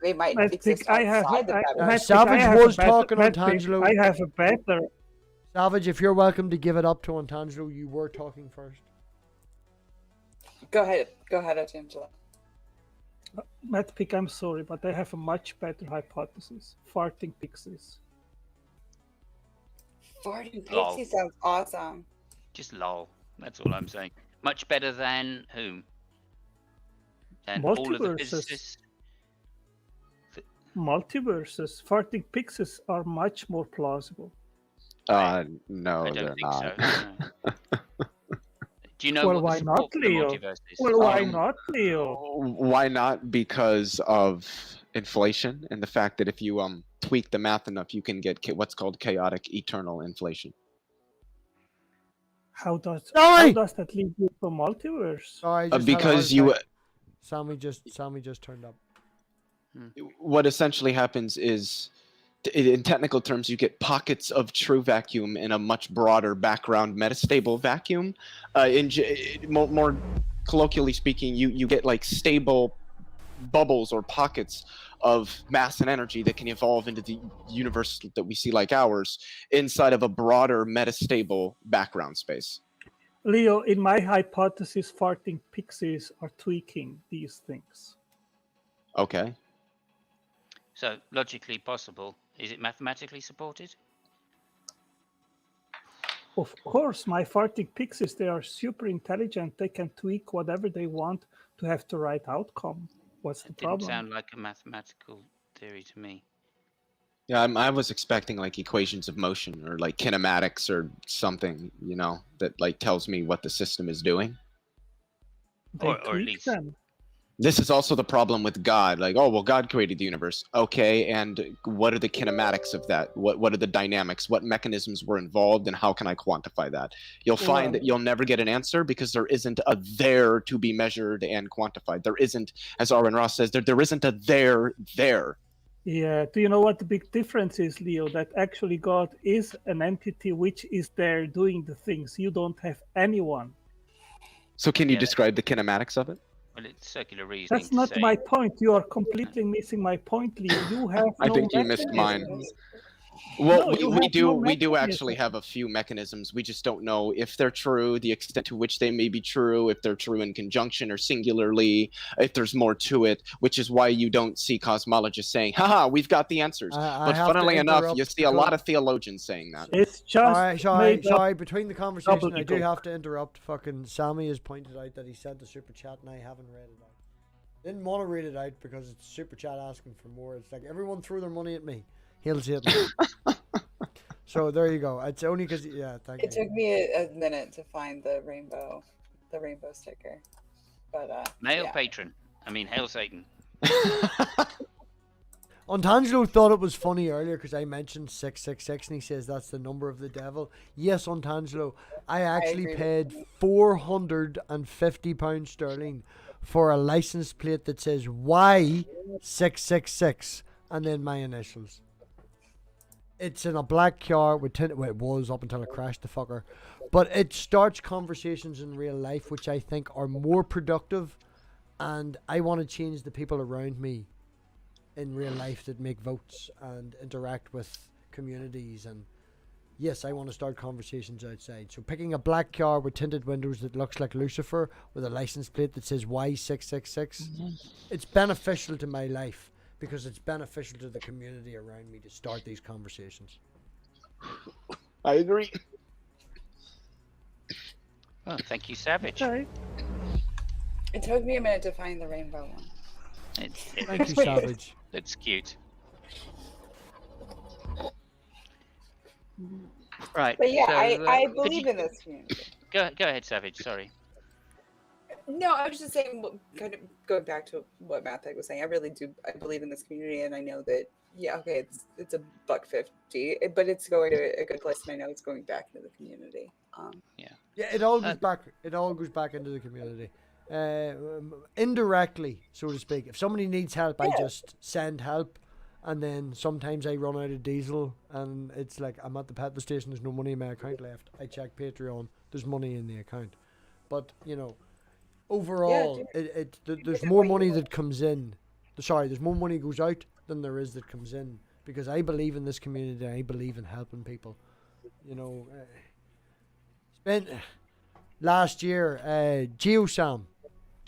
They might MathPig, exist I have, outside the fabric. MathPig, Savage I have was a better- talking on MathPig, Tangelo. I have a better. Savage, if you're welcome to give it up to Antangelo, you were talking first. Go ahead, Angela. MathPig, I'm sorry, but I have a much better hypothesis. Farting pixies. Farting Lol. Pixie sounds awesome. Just lol. That's all I'm saying. Much better than whom? Than all of the Multiverses. physicists. Multiverses. Farting pixies are much more plausible. No, I don't they're think not. so. No. Do you know Well, what why the not, support for the Leo? multiverse is? Well, why Um, not, Leo? Why not? Because of inflation and the fact that if you tweak the math enough, you can get what's called chaotic eternal inflation. How does Sorry! that lead you to multiverse? Sorry, I just had a Because heart you, attack. Sammy just turned up. what essentially happens is, in technical terms, you get pockets of true vacuum in a much broader background metastable vacuum. More colloquially speaking, you get like stable bubbles or pockets of mass and energy that can evolve into the universe that we see like ours inside of a broader metastable background space. Leo, in my hypothesis, farting pixies are tweaking these things. Okay. So logically possible. Is it mathematically supported? Of course, my farting pixies, they are super intelligent. They can tweak whatever they want to have the right outcome. What's the It didn't problem? sound like a mathematical theory to me. Yeah, I was expecting like equations of motion or like kinematics or something, that like tells me what the system is doing. They or at tweak least- them. This is also the problem with God. Like, oh, well, God created the universe. Okay, and what are the kinematics of that? What are the dynamics? What mechanisms were involved, and how can I quantify that? You'll find that you'll never get an answer because there isn't a there to be measured and quantified. There isn't, as Arwen Ross says, there isn't a there. Yeah, do you know what the big difference is, Leo? That actually God is an entity which is there doing the things. You don't have anyone. So can you Yeah. describe the kinematics of it? Well, it's circular reasoning. That's to not say- my point. You are completely missing my point, Leo. You have I no think you missed mine. mechanisms. Well, No, you we have do no we do mechanism. actually have a few mechanisms. We just don't know if they're true, the extent to which they may be true, if they're true in conjunction or singularly, if there's more to it, which is why you don't see cosmologists saying, haha, we've got the answers. I But have to funnily enough, interrupt you see a because- lot of theologians saying that. It's just made up. Sorry. Between the conversation, I do gobbledygook. have to interrupt. Fucking Sammy has pointed out that he sent the super chat and I haven't read it out. Didn't want to read it out because it's super chat asking for more. It's like everyone threw their money at me. He'll see it now. So there you go. It's only because thank It you. took me a minute to find the rainbow sticker, but Male yeah. patron. I mean, hail Satan. Antangelo thought it was funny earlier because I mentioned 666 and he says that's the number of the devil. Yes, Antangelo, I actually agree paid £450 sterling for a license plate that says Y666 and then my initials. It's in a black car with well, it was up until I crashed the fucker. But it starts conversations in real life which I think are more productive, and I want to change the people around me in real life that make votes and interact with communities. And yes, I want to start conversations outside. So picking a black car with tinted windows that looks like Lucifer with a license plate that says Y666, it's beneficial to my life because it's beneficial to the community around me to start these conversations. I agree. Oh, thank you, Savage. Okay. It took me a minute to find the rainbow one. Thank you, Savage. That's cute. Right. But yeah, so, I could believe you- in this community. Go ahead, Savage. Sorry. No, I was just saying, kind of going back to what MathPig was saying. I really do. I believe in this community, and I know that. Yeah, okay, it's $1.50, but it's going to a good place, and I know it's going back into the community. Yeah, it all goes back. It all goes back into the community, indirectly, so to speak. If somebody needs help, I just send help, and then sometimes I run out of diesel, and it's like I'm at the petrol station. There's no money in my account left. I check Patreon. There's money in the account, but overall, there's more money that comes in. Sorry, there's more money goes out than there is that comes in because I believe in this community. I believe in helping people. Spent last year, GEOSAM,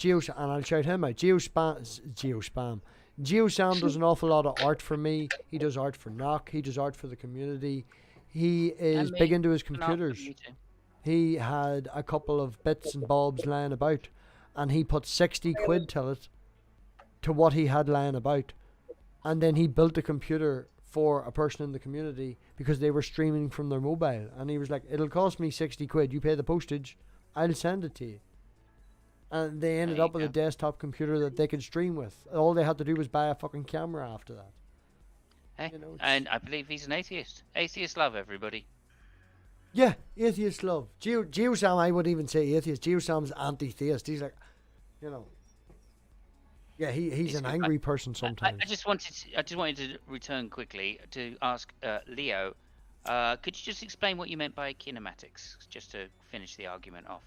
and I'll shout him out. GeoSam does an awful lot of art for me. He does art for Knock. He does art for the community. He is big into his computers. He had a couple of bits and bobs lying about, and he put 60 quid to it, to what he had lying about, and then he built a computer for a person in the community because they were streaming from their mobile, and he was like, it'll cost me 60 quid, you pay the postage, I'll send it to you. And they ended up with a desktop computer that they could stream with. All they had to do was buy a fucking camera after that. Hey, and I believe he's an atheist. Atheists love everybody. Yeah, atheist love. GeoSam, I wouldn't even say atheist. GeoSam's anti-theist. He's like, yeah, he's an angry person sometimes. I just wanted to return quickly to ask Leo. Could you just explain what you meant by kinematics, just to finish the argument off?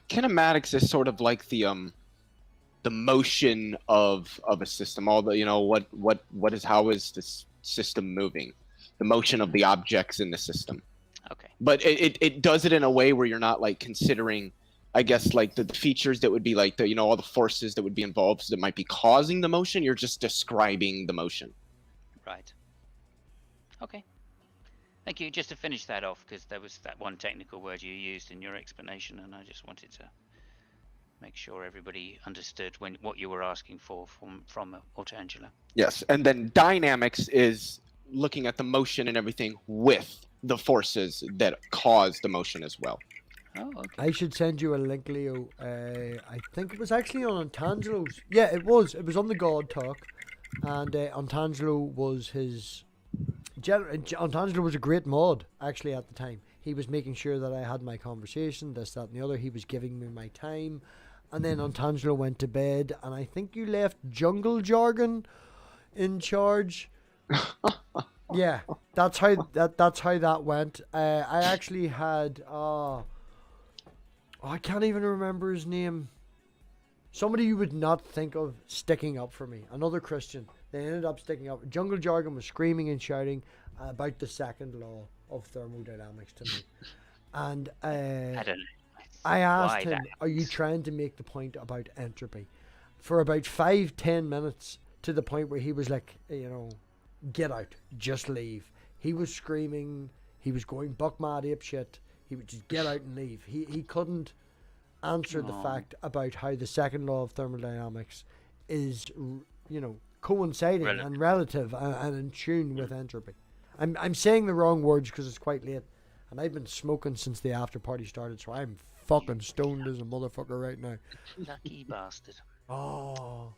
Kinematics is sort of like the motion of a system. All the how is this system moving? The motion of the objects in the system. Okay. But it does it in a way where you're not like considering, I guess, like the features that would be like all the forces that would be involved that might be causing the motion. You're just describing the motion. Right. Okay. Thank you. Just to finish that off, because there was that one technical word you used in your explanation, and I just wanted to make sure everybody understood what you were asking for from Angela. Yes, and then dynamics is looking at the motion and everything with the forces that cause the motion as well. Oh, okay. I should send you a link, Leo. I think it was actually on Antangelo's. Yeah, it was. It was on the God Talk, and Antangelo was his. Antangelo was a great mod actually at the time. He was making sure that I had my conversation, this, that, and the other. He was giving me my time, and then Antangelo went to bed, and I think you left Jungle Jargon in charge. Yeah, that's how that went. I actually had I can't even remember his name. Somebody you would not think of sticking up for me. Another Christian. They ended up sticking up. Jungle Jargon was screaming and shouting about the second law of thermodynamics to me. And I don't know. I asked him, are you trying to make the point about entropy? For about 5-10 minutes, to the point where he was like, get out, just leave. He was screaming. He was going buck mad ape shit. He would just get out and leave. He couldn't answer the fact about how the second law of thermodynamics is, coinciding and relative and in tune with entropy. I'm saying the wrong words because it's quite late, and I've been smoking since the after party started, so I'm fucking stoned as a motherfucker right now. Lucky bastard. Oh,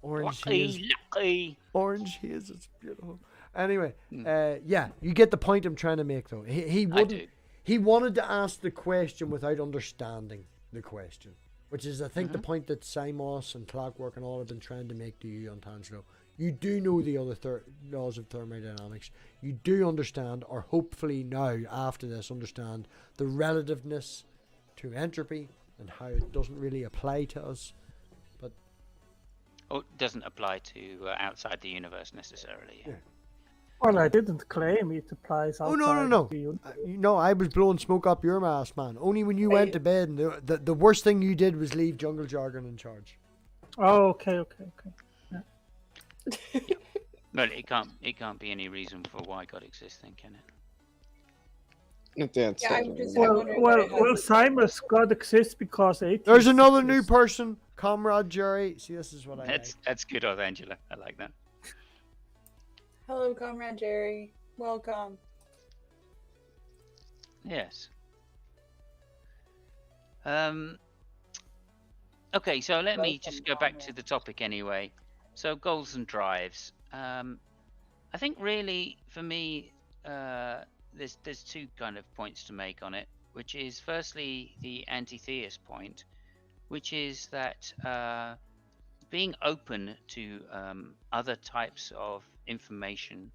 orange Lucky. Orange haze, it's beautiful. Anyway, yeah, you get the point I'm trying to make, though. He wouldn't. He wanted to ask the question without understanding the question, which is, I think, the point that Simos and Clockwork and all have been trying to make to you, Antangelo. You do know the other laws of thermodynamics. You do understand, or hopefully now, after this, understand the relativeness to entropy and how it doesn't really apply to us. It doesn't apply to outside the universe necessarily. Yeah. Well, I didn't claim it applies outside Oh no! the universe. No, I was blowing smoke up your ass, man. Only when you went to bed, and the worst thing you did was leave Jungle Jargon in charge. Oh, okay. Well, it can't be any reason for why God exists, then, can it? Yeah, I'm just Well, wondering what it has- Simon's God exists because atheists There's another new exist. person, Comrade Jerry. See, this is what I like. That's good, Angela. I like that. Hello, Comrade Jerry. Welcome. Yes. Okay, so let me just go back to the topic anyway. So goals and drives. I think really for me, there's two kind of points to make on it, which is firstly the anti-theist point, which is that being open to other types of information,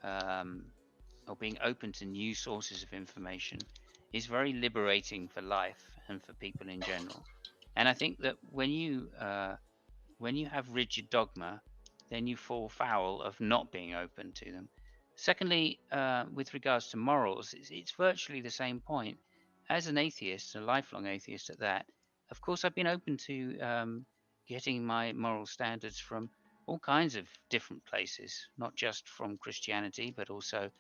or being open to new sources of information, is very liberating for life and for people in general. And I think that when you have rigid dogma, then you fall foul of not being open to them. Secondly, with regards to morals, it's virtually the same point. As an atheist, a lifelong atheist at that, of course I've been open to getting my moral standards from all kinds of different places, not just from Christianity, but also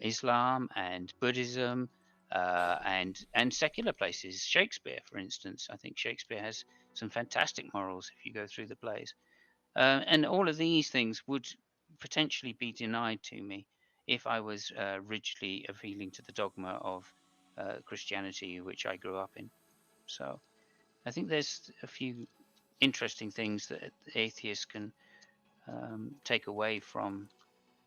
Islam and Buddhism, and secular places. Shakespeare, for instance. I think Shakespeare has some fantastic morals if you go through the plays. And all of these things would potentially be denied to me if I was rigidly appealing to the dogma of Christianity, which I grew up in. So I think there's a few interesting things that atheists can take away from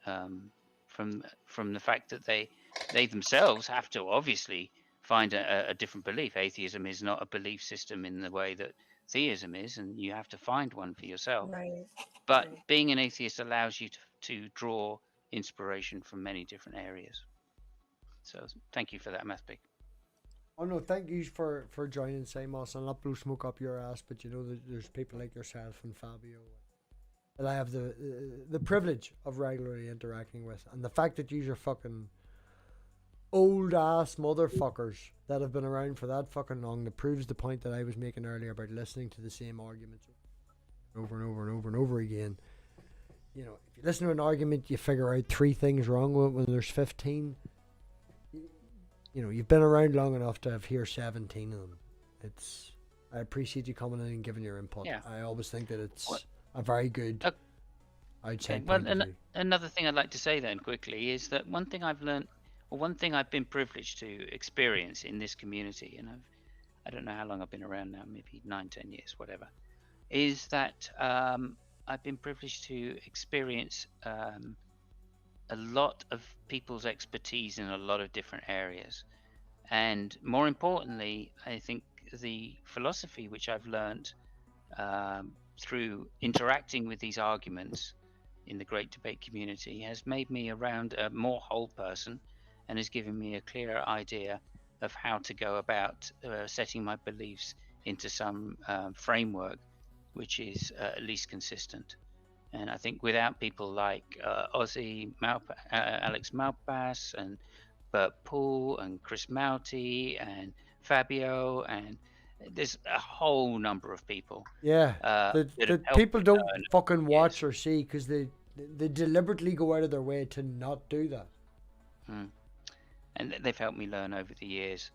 the fact that they themselves have to obviously find a different belief. Atheism is not a belief system in the way that theism is, and you have to find one for yourself. Right. But being an atheist allows you to draw inspiration from many different areas. So thank you for that, MathPig. Oh no, thank you for joining, Samos. I'll not blow smoke up your ass, but you know that there's people like yourself and Fabio that I have the privilege of regularly interacting with, and the fact that you're fucking old ass motherfuckers that have been around for that fucking long, that proves the point that I was making earlier about listening to the same arguments over and over and over and over again. You know, if you listen to an argument, you figure out 3 things wrong with it when there's 15. You know, you've been around long enough to have heard 17 of them. I appreciate you coming in and giving your input. Yeah. I always think that it's a very good outside Well, point of view. another thing I'd like to say then quickly is that one thing I've learned, or one thing I've been privileged to experience in this community, and I don't know how long I've been around now, maybe 9-10 years, whatever, is that I've been privileged to experience a lot of people's expertise in a lot of different areas. And more importantly, I think the philosophy which I've learned through interacting with these arguments in the great debate community has made me around a more whole person, and has given me a clearer idea of how to go about setting my beliefs into some framework which is at least consistent. And I think without people like Ozzy, Alex Malpass, and Bert Poole, and Chris Mouty, and Fabio, and there's a whole number of people. Yeah, that the have people helped don't learn. fucking watch or see because they deliberately go out of their way to not do that. And they've helped me learn over the years,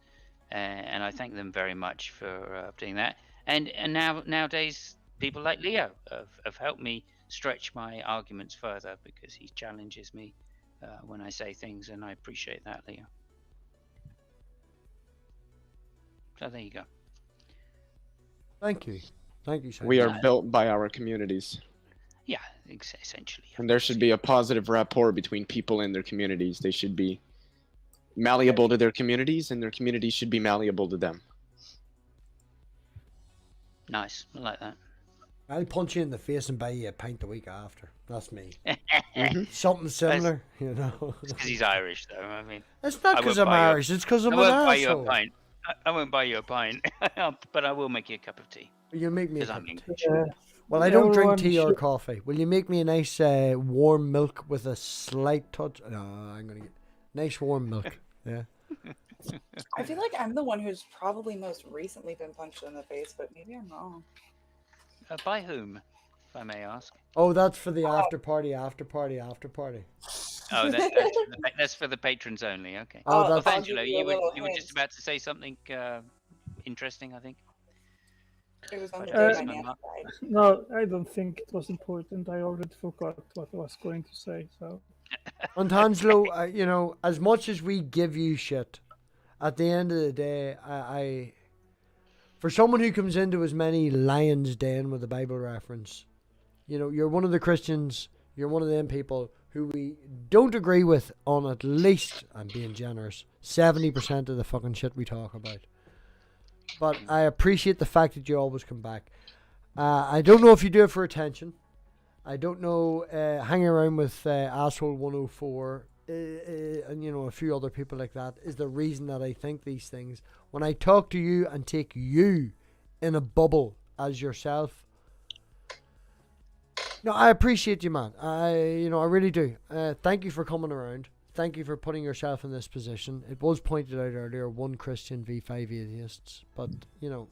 and I thank them very much for doing that. And nowadays, people like Leo have helped me stretch my arguments further, because he challenges me when I say things, and I appreciate that, Leo. So there you go. Thank you, Simon. We are built by our communities. Yeah, essentially. And there should be a positive rapport between people and their communities. They should be malleable to their communities, and their communities should be malleable to them. Nice, I like that. I'll punch you in the face and buy you a pint the week after. That's me. It's Something similar, you know. because he's Irish, though. I mean, It's not I because won't I'm buy you- Irish. It's because I'm I an won't buy you a asshole. pint. I won't buy you a pint, but I will make you a cup of tea. You make me a Because cup I'm of tea. English. Well, I don't drink Everyone tea or should- coffee. Will you make me a nice warm milk with a slight touch? No, I'm gonna get nice warm milk. Yeah. I feel like I'm the one who's probably most recently been punched in the face, but maybe I'm wrong. By whom, if I may ask? Oh, that's for the after party, after party, after party. Oh, that's for the patrons only. Okay. Oh, I'll that's give Angelo, you a little you were just hint. about to say something interesting, I think. It was on the Uh, day my nephew died. No, I don't think it was important. I already forgot what I was going to say. So Antangelo, you know, as much as we give you shit, at the end of the day, I for someone who comes into as many lions' den with a Bible reference, you know, you're one of the Christians, you're one of them people who we don't agree with on at least, I'm being generous, 70% of the fucking shit we talk about. But I appreciate the fact that you always come back. I don't know if you do it for attention. I don't know, hanging around with Asshole 104 and, you know, a few other people like that is the reason that I think these things. When I talk to you and take you in a bubble as yourself, no, I appreciate you, man. I really do. Thank you for coming around. Thank you for putting yourself in this position. It was pointed out earlier, 1 Christian v 5 atheists. But, you know,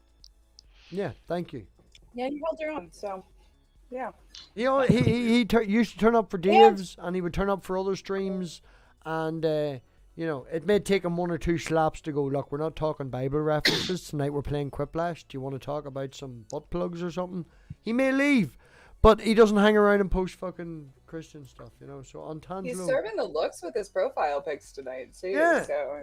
yeah, thank you. Yeah, you held your own, so yeah. You know, he used to turn up for Dave's, and he would turn up for other streams, and you know, it may take him 1 or 2 slaps to go, look, we're not talking Bible references tonight, we're playing Quiplash. Do you want to talk about some butt plugs or something? He may leave, but he doesn't hang around and post fucking Christian stuff, you know. So on Tangelo, He's serving the looks with his profile pics tonight too. Yeah. So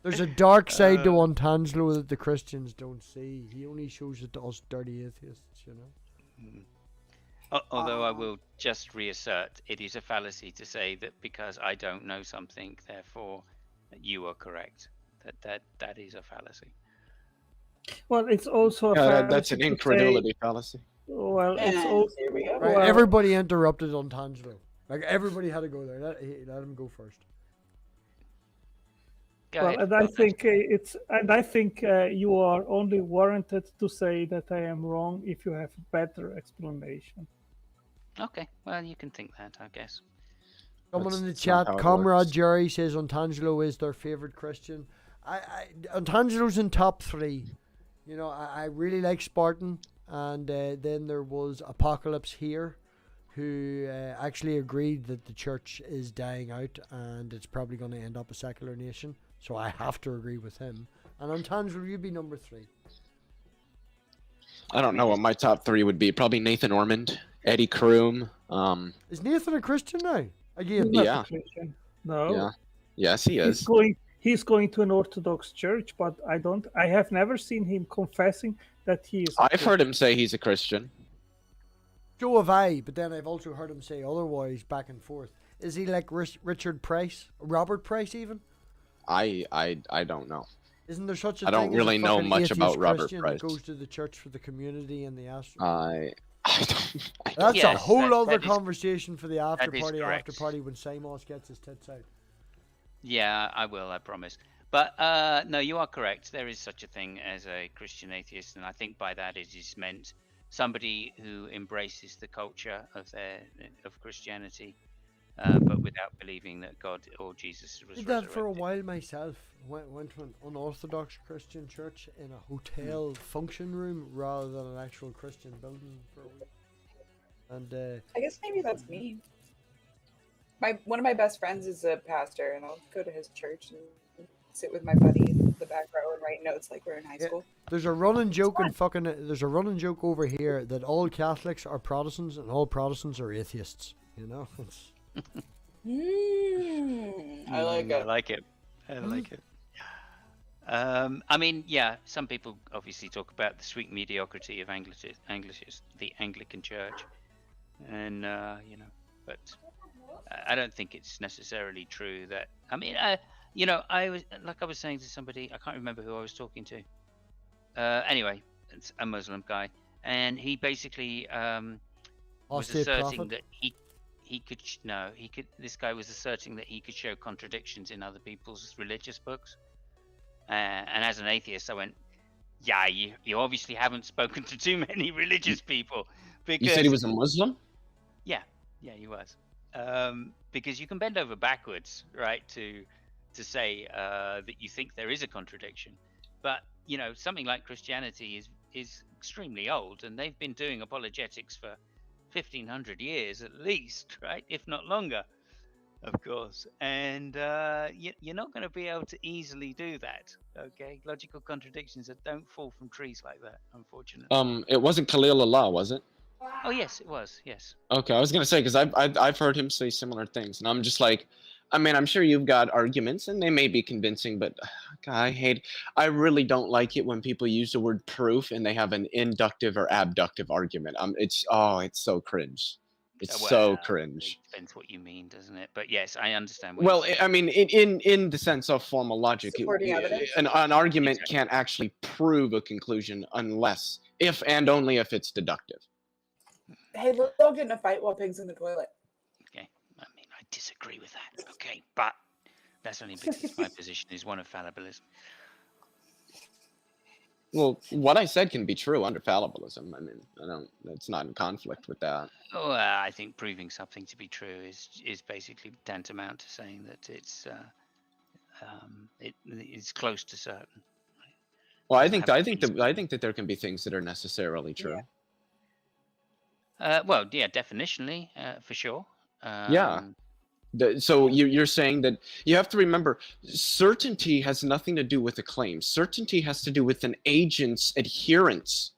there's a dark side to Ontangelo that the Christians don't see. He only shows it to us dirty atheists, you know. Although I will just reassert, it is a fallacy to say that because I don't know something, therefore you are correct. That is a fallacy. well, it's also a that's fallacy an to say- incredulity fallacy. Well, it's And also here we go. Right, Well- everybody interrupted Ontangelo. Like, everybody had to go there. Let him go first. Go well, ahead. and I think you are only warranted to say that I am wrong if you have a better explanation. Okay, well, you can think that, I guess. Someone in the That's not chat, how it Comrade works. Jerry says Ontangelo is their favourite Christian. Ontangelo's in top 3. You know, I really like Spartan, and then there was Apocalypse here, who actually agreed that the church is dying out and it's probably going to end up a secular nation. So I have to agree with him. And Ontangelo, you'd be number 3. I don't know what my top 3 would be. Probably Nathan Ormond, Eddie Kroom. Is Nathan a Christian now? Again, He's not Yeah. a Christian. No. Yeah. Yes, he He's is. going to an Orthodox church, but I have never seen him confessing that he is. I've heard him say he's a Christian. so have I, but then I've also heard him say otherwise back and forth. Is he like Richard Price? Robert Price even? I don't know. Isn't there such a I don't thing really as a know fucking much atheist about Robert Christian Price. that goes to the church for the community and the astro? I don't. That's a Yes, whole that other is- conversation for the after is party. correct. After party when Simos gets his tits out. Yeah, I will, I promise. But no, you are correct. There is such a thing as a Christian atheist, and I think by that it is meant somebody who embraces the culture of Christianity, but without believing that God or Jesus was Did that for a resurrected. while myself. Went to an unorthodox Christian church in a hotel function room rather than an actual Christian building for a week. And I guess maybe that's me. One of my best friends is a pastor, and I'll go to his church and sit with my buddy in the back row and write notes like we're in high Yeah. school. there's a running joke in fucking. There's a running joke over here that all Catholics are Protestants and all Protestants are atheists. You know. It's, I like I it. like it. I like it. I mean, yeah, some people obviously talk about the sweet mediocrity of the Anglican Church, and you know, but I don't think it's necessarily true that. I mean, you know, I was saying to somebody, I can't remember who I was talking to. Anyway, it's a Muslim guy, and he basically was Apostate asserting prophet? that he could this guy was asserting that he could show contradictions in other people's religious books. And as an atheist, I went, Yeah, you obviously haven't spoken to too many religious people. Because You said he was a Muslim? Yeah, he was. Because you can bend over backwards, right, to say that you think there is a contradiction, but something like Christianity is extremely old, and they've been doing apologetics for 1500 years at least, right, if not longer, of course. And you're not going to be able to easily do that. Okay, logical contradictions that don't fall from trees like that, unfortunately. It wasn't Khalil Allah, was it? Oh yes, it was. Yes. Okay, I was gonna say, because I've heard him say similar things, and I'm just like, I mean, I'm sure you've got arguments, and they may be convincing, but God, I really don't like it when people use the word proof and they have an inductive or abductive argument. It's so cringe. It's so cringe. It depends what you mean, doesn't it? But yes, I understand. Well, I mean, in the sense of formal logic, Supporting evidence. an argument can't actually prove a conclusion unless, if and only if it's deductive. Hey, let's all get in a fight while Pig's in the toilet. Okay, I mean, I disagree with that. Okay, but that's only because my position is one of fallibilism. Well, what I said can be true under fallibilism. I mean, it's not in conflict with that. Oh, I think proving something to be true is basically tantamount to saying that it's close to certain. Well, I think that there can be things that are necessarily true. Well, yeah, definitionally, for sure. Yeah. So you're saying that you have to remember, certainty has nothing to do with a claim. Certainty has to do with an agent's adherence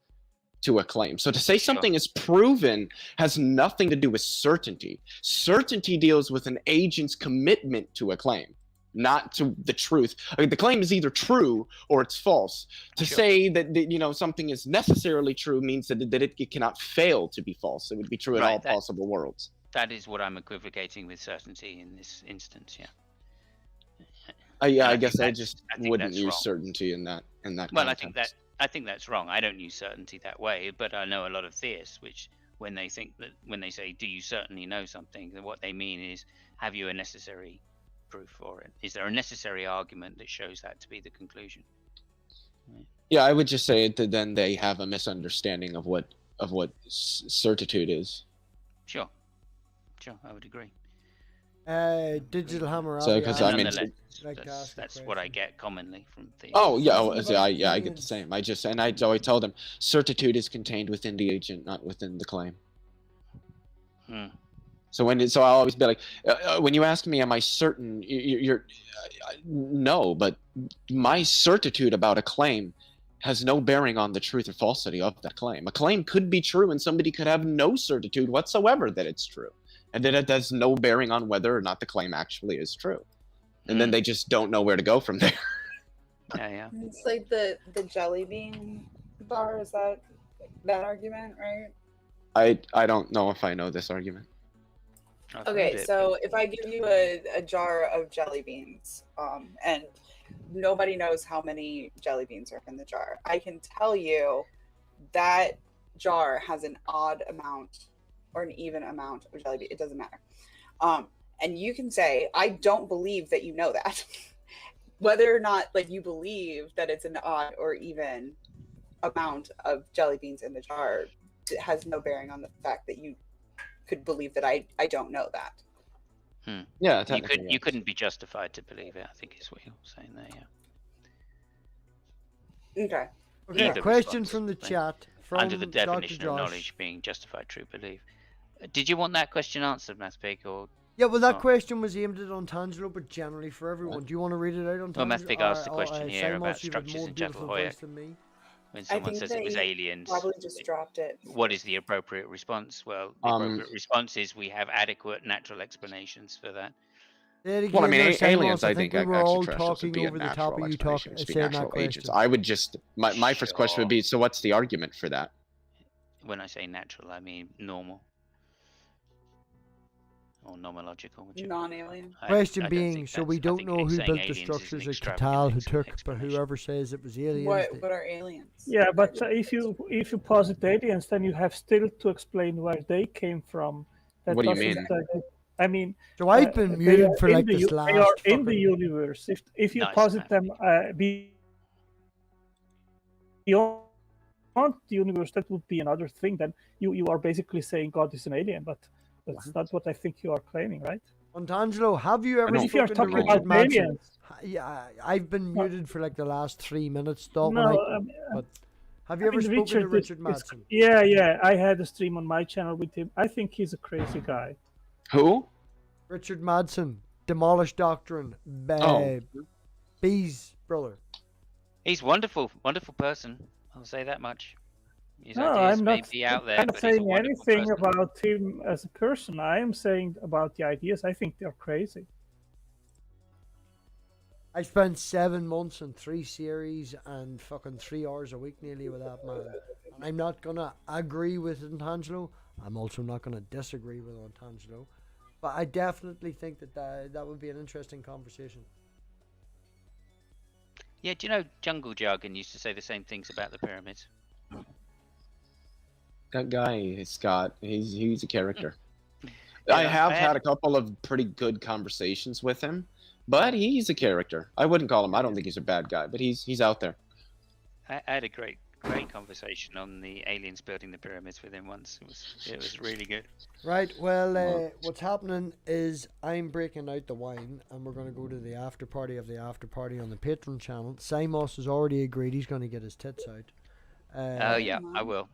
to a claim. So to say something is proven has nothing to do with certainty. Certainty deals with an agent's commitment to a claim, not to the truth. I mean, the claim is either true or it's false. To say that something is necessarily true means that it cannot fail to be false. It would be true in all possible worlds. That is what I'm equivocating with certainty in this instance. I guess I just wouldn't use certainty in that. Well, context. I think that's wrong. I don't use certainty that way, but I know a lot of theists which, when they say, "Do you certainly know something?" then what they mean is, have you a necessary proof for it? Is there a necessary argument that shows that to be the conclusion? Yeah, I would just say that then they have a misunderstanding of what certitude is. Sure, I would agree. Digital Hammer. So, because I mean, that's what I get commonly from theists. Oh yeah, I get the same. I always tell them certitude is contained within the agent, not within the claim. So I'll always be like, when you ask me, am I certain? No, but my certitude about a claim has no bearing on the truth or falsity of that claim. A claim could be true, and somebody could have no certitude whatsoever that it's true, and then it has no bearing on whether or not the claim actually is true. And then they just don't know where to go from there. Yeah. It's like the jelly bean bar. Is that argument, right? I don't know if I know this argument. Okay, so if I give you a jar of jelly beans, and nobody knows how many jelly beans are in the jar, I can tell you that jar has an odd amount or an even amount of jelly beans. It doesn't matter. And you can say, I don't believe that you know that. Whether or not you believe that it's an odd or even amount of jelly beans in the jar, it has no bearing on the fact that you could believe that I don't know that. Yeah, you couldn't be justified to believe it, I think is what you're saying there. Okay. Okay. Question from the chat. From under the definition Dr. of Josh. knowledge being justified true belief. Did you want that question answered, MathPig, or? Yeah, well, that question was aimed at Untangelo, but generally for everyone. Do you want to read it out on Well, MathPig asked the question here about Simos, you have structures more in beautiful Jewell. voice than me. When someone says it was aliens, probably just dropped it. what is the appropriate response? Well, the appropriate response is we have adequate natural explanations for that. Well, I mean, aliens, I think think we were all extraterrestrials would talking be a over the top natural of you explanation. talking, Be saying that natural question. agents. I would just my first question would be, so what's the argument for that? When I say natural, I mean normal. Or nomological. Non-alien. Question being, so we don't know who built the structures at Catal, who took, but whoever says it was aliens. What are aliens? Yeah, but if you posit aliens, then you have still to explain where they came from. That What do you doesn't, mean? I mean, So I've been muted for like this last. They are in the universe. If you posit them beyond the universe, that would be another thing. Then you are basically saying God is an alien, but that's not what I think you are claiming, right? Montangelo, have you ever If you are spoken to talking Richard about Madsen? aliens, Yeah, I've been muted for like the last 3 minutes, dog. no, But have you ever spoken to Richard Madsen? Yeah, I had a stream on my channel with him. I think he's a crazy guy. Who? Richard Madsen, Demolish Doctrine, Oh. B's brother. He's wonderful, wonderful person. I'll say that much. His No, ideas I'm may not be out there, I'm but not he's a saying wonderful anything person. about him as a person. I am saying about the ideas. I think they're crazy. I spent 7 months and 3 series and fucking 3 hours a week nearly with that man. And I'm not gonna agree with Antangelo. I'm also not gonna disagree with Antangelo. But I definitely think that would be an interesting conversation. Yeah, do you know Jungle Jargon used to say the same things about the pyramids? That guy, Scott, he's a character. Yeah, I have I had a couple of pretty good conversations with him, but he's a character. I wouldn't call him. I don't think he's a bad guy, but he's out there. I had a great conversation on the aliens building the pyramids with him once. It was really good. Right, well, what's happening is I'm breaking out the wine and we're going to go to the after party of the after party on the Patreon channel. Simos has already agreed he's going to get his tits out. Oh, yeah, I will.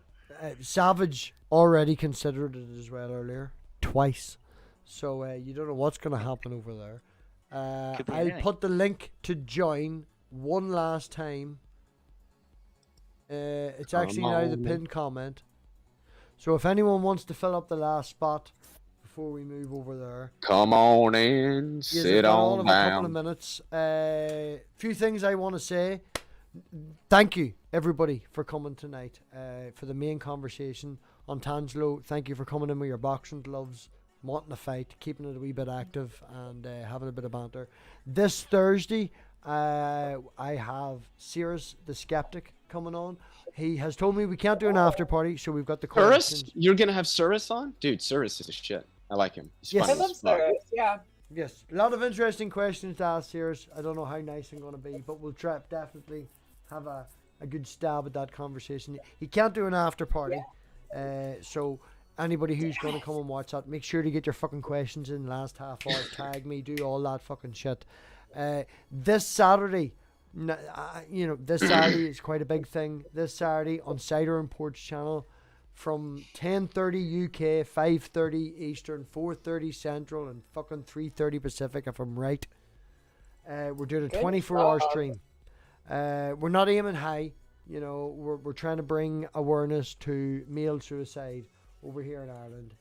Savage already considered it as well earlier, twice. So you don't know what's going to happen over there. Could be I'll anything. put the link to join one last time. It's actually now the pinned comment. So if anyone wants to fill up the last spot before we move over there, Come on in, yes, sit I've got all on of a couple of down. minutes. Few things I want to say. Thank you everybody for coming tonight for the main conversation on Tangelo. Thank you for coming in with your boxing gloves, wanting to fight, keeping it a wee bit active, and having a bit of banter. This Thursday, I have Cirrus the Skeptic coming on. He has told me we can't do an after party, so we've got the Cirrus? questions. You're gonna have Cirrus on? Dude, Cirrus is a shit. I like him. He's Yes. funny I love as fuck. Cyrus, yeah. Yes, a lot of interesting questions to ask Cirrus. I don't know how nice I'm going to be, but we'll try definitely have a good stab at that conversation. He can't do an after party, so anybody who's going to come and watch that, make sure to get your fucking questions in last half hour. Tag me, do all that fucking shit. This Saturday, this Saturday is quite a big thing. This Saturday on Cider and Porch channel, from 10:30 UK, 5:30 Eastern, 4:30 Central, and fucking 3:30 Pacific, if I'm right. We're doing a Good 24-hour job. stream. We're not aiming high, we're trying to bring awareness to male suicide over here in Ireland.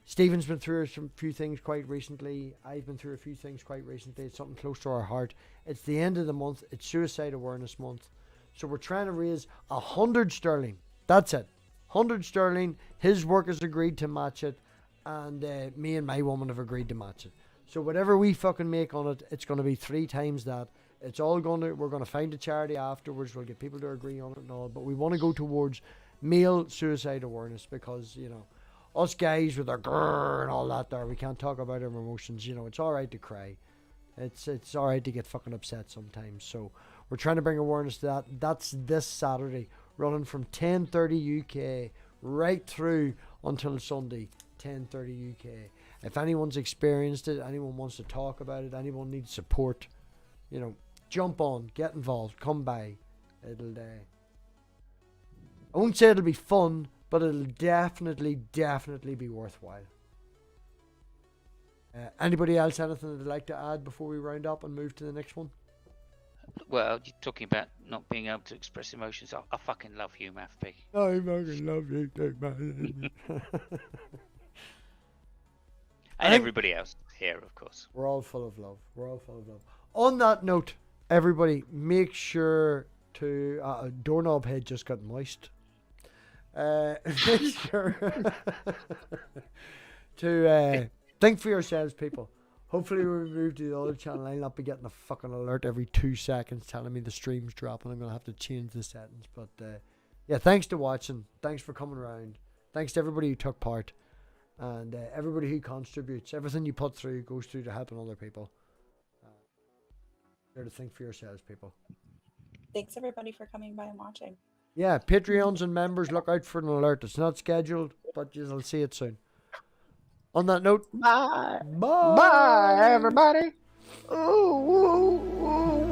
Stephen's been through some few things quite recently. I've been through a few things quite recently. It's something close to our heart. It's the end of the month. It's Suicide Awareness Month. So we're trying to raise 100 sterling. That's it. 100 sterling. His work has agreed to match it. And me and my woman have agreed to match it. So whatever we fucking make on it, it's going to be 3 times that. It's all going to, we're going to find a charity afterwards. We'll get people to agree on it and all. But we want to go towards male suicide awareness because, us guys with our grrr and all that there, we can't talk about our emotions. It's all right to cry. It's all right to get fucking upset sometimes. So we're trying to bring awareness to that. That's this Saturday, running from 10:30 UK right through until Sunday, 10:30 UK. If anyone's experienced it, anyone wants to talk about it, anyone needs support, jump on, get involved, come by. It'll I won't say it'll be fun, but it'll definitely be worthwhile. Anybody else, anything they'd like to add before we round up and move to the next one? Well, you're talking about not being able to express emotions. I fucking love you, MathPig. I fucking love you too, man. And everybody else here, of course. We're all full of love. On that note, everybody, make sure to... doorknob head just got moist. Make sure to think for yourselves, people. Hopefully when we move to the other channel, I'll not be getting a fucking alert every 2 seconds telling me the stream's dropping. I'm going to have to change the settings. But yeah, thanks to watching. Thanks for coming around. Thanks to everybody who took part. And everybody who contributes. Everything you put through goes through to helping other people. There to think for yourselves, people. thanks everybody for coming by and watching. Yeah, Patreons and members, look out for an alert. It's not scheduled, but you'll see it soon. On that note, Bye. bye. Bye, everybody. Ooh, ooh, ooh.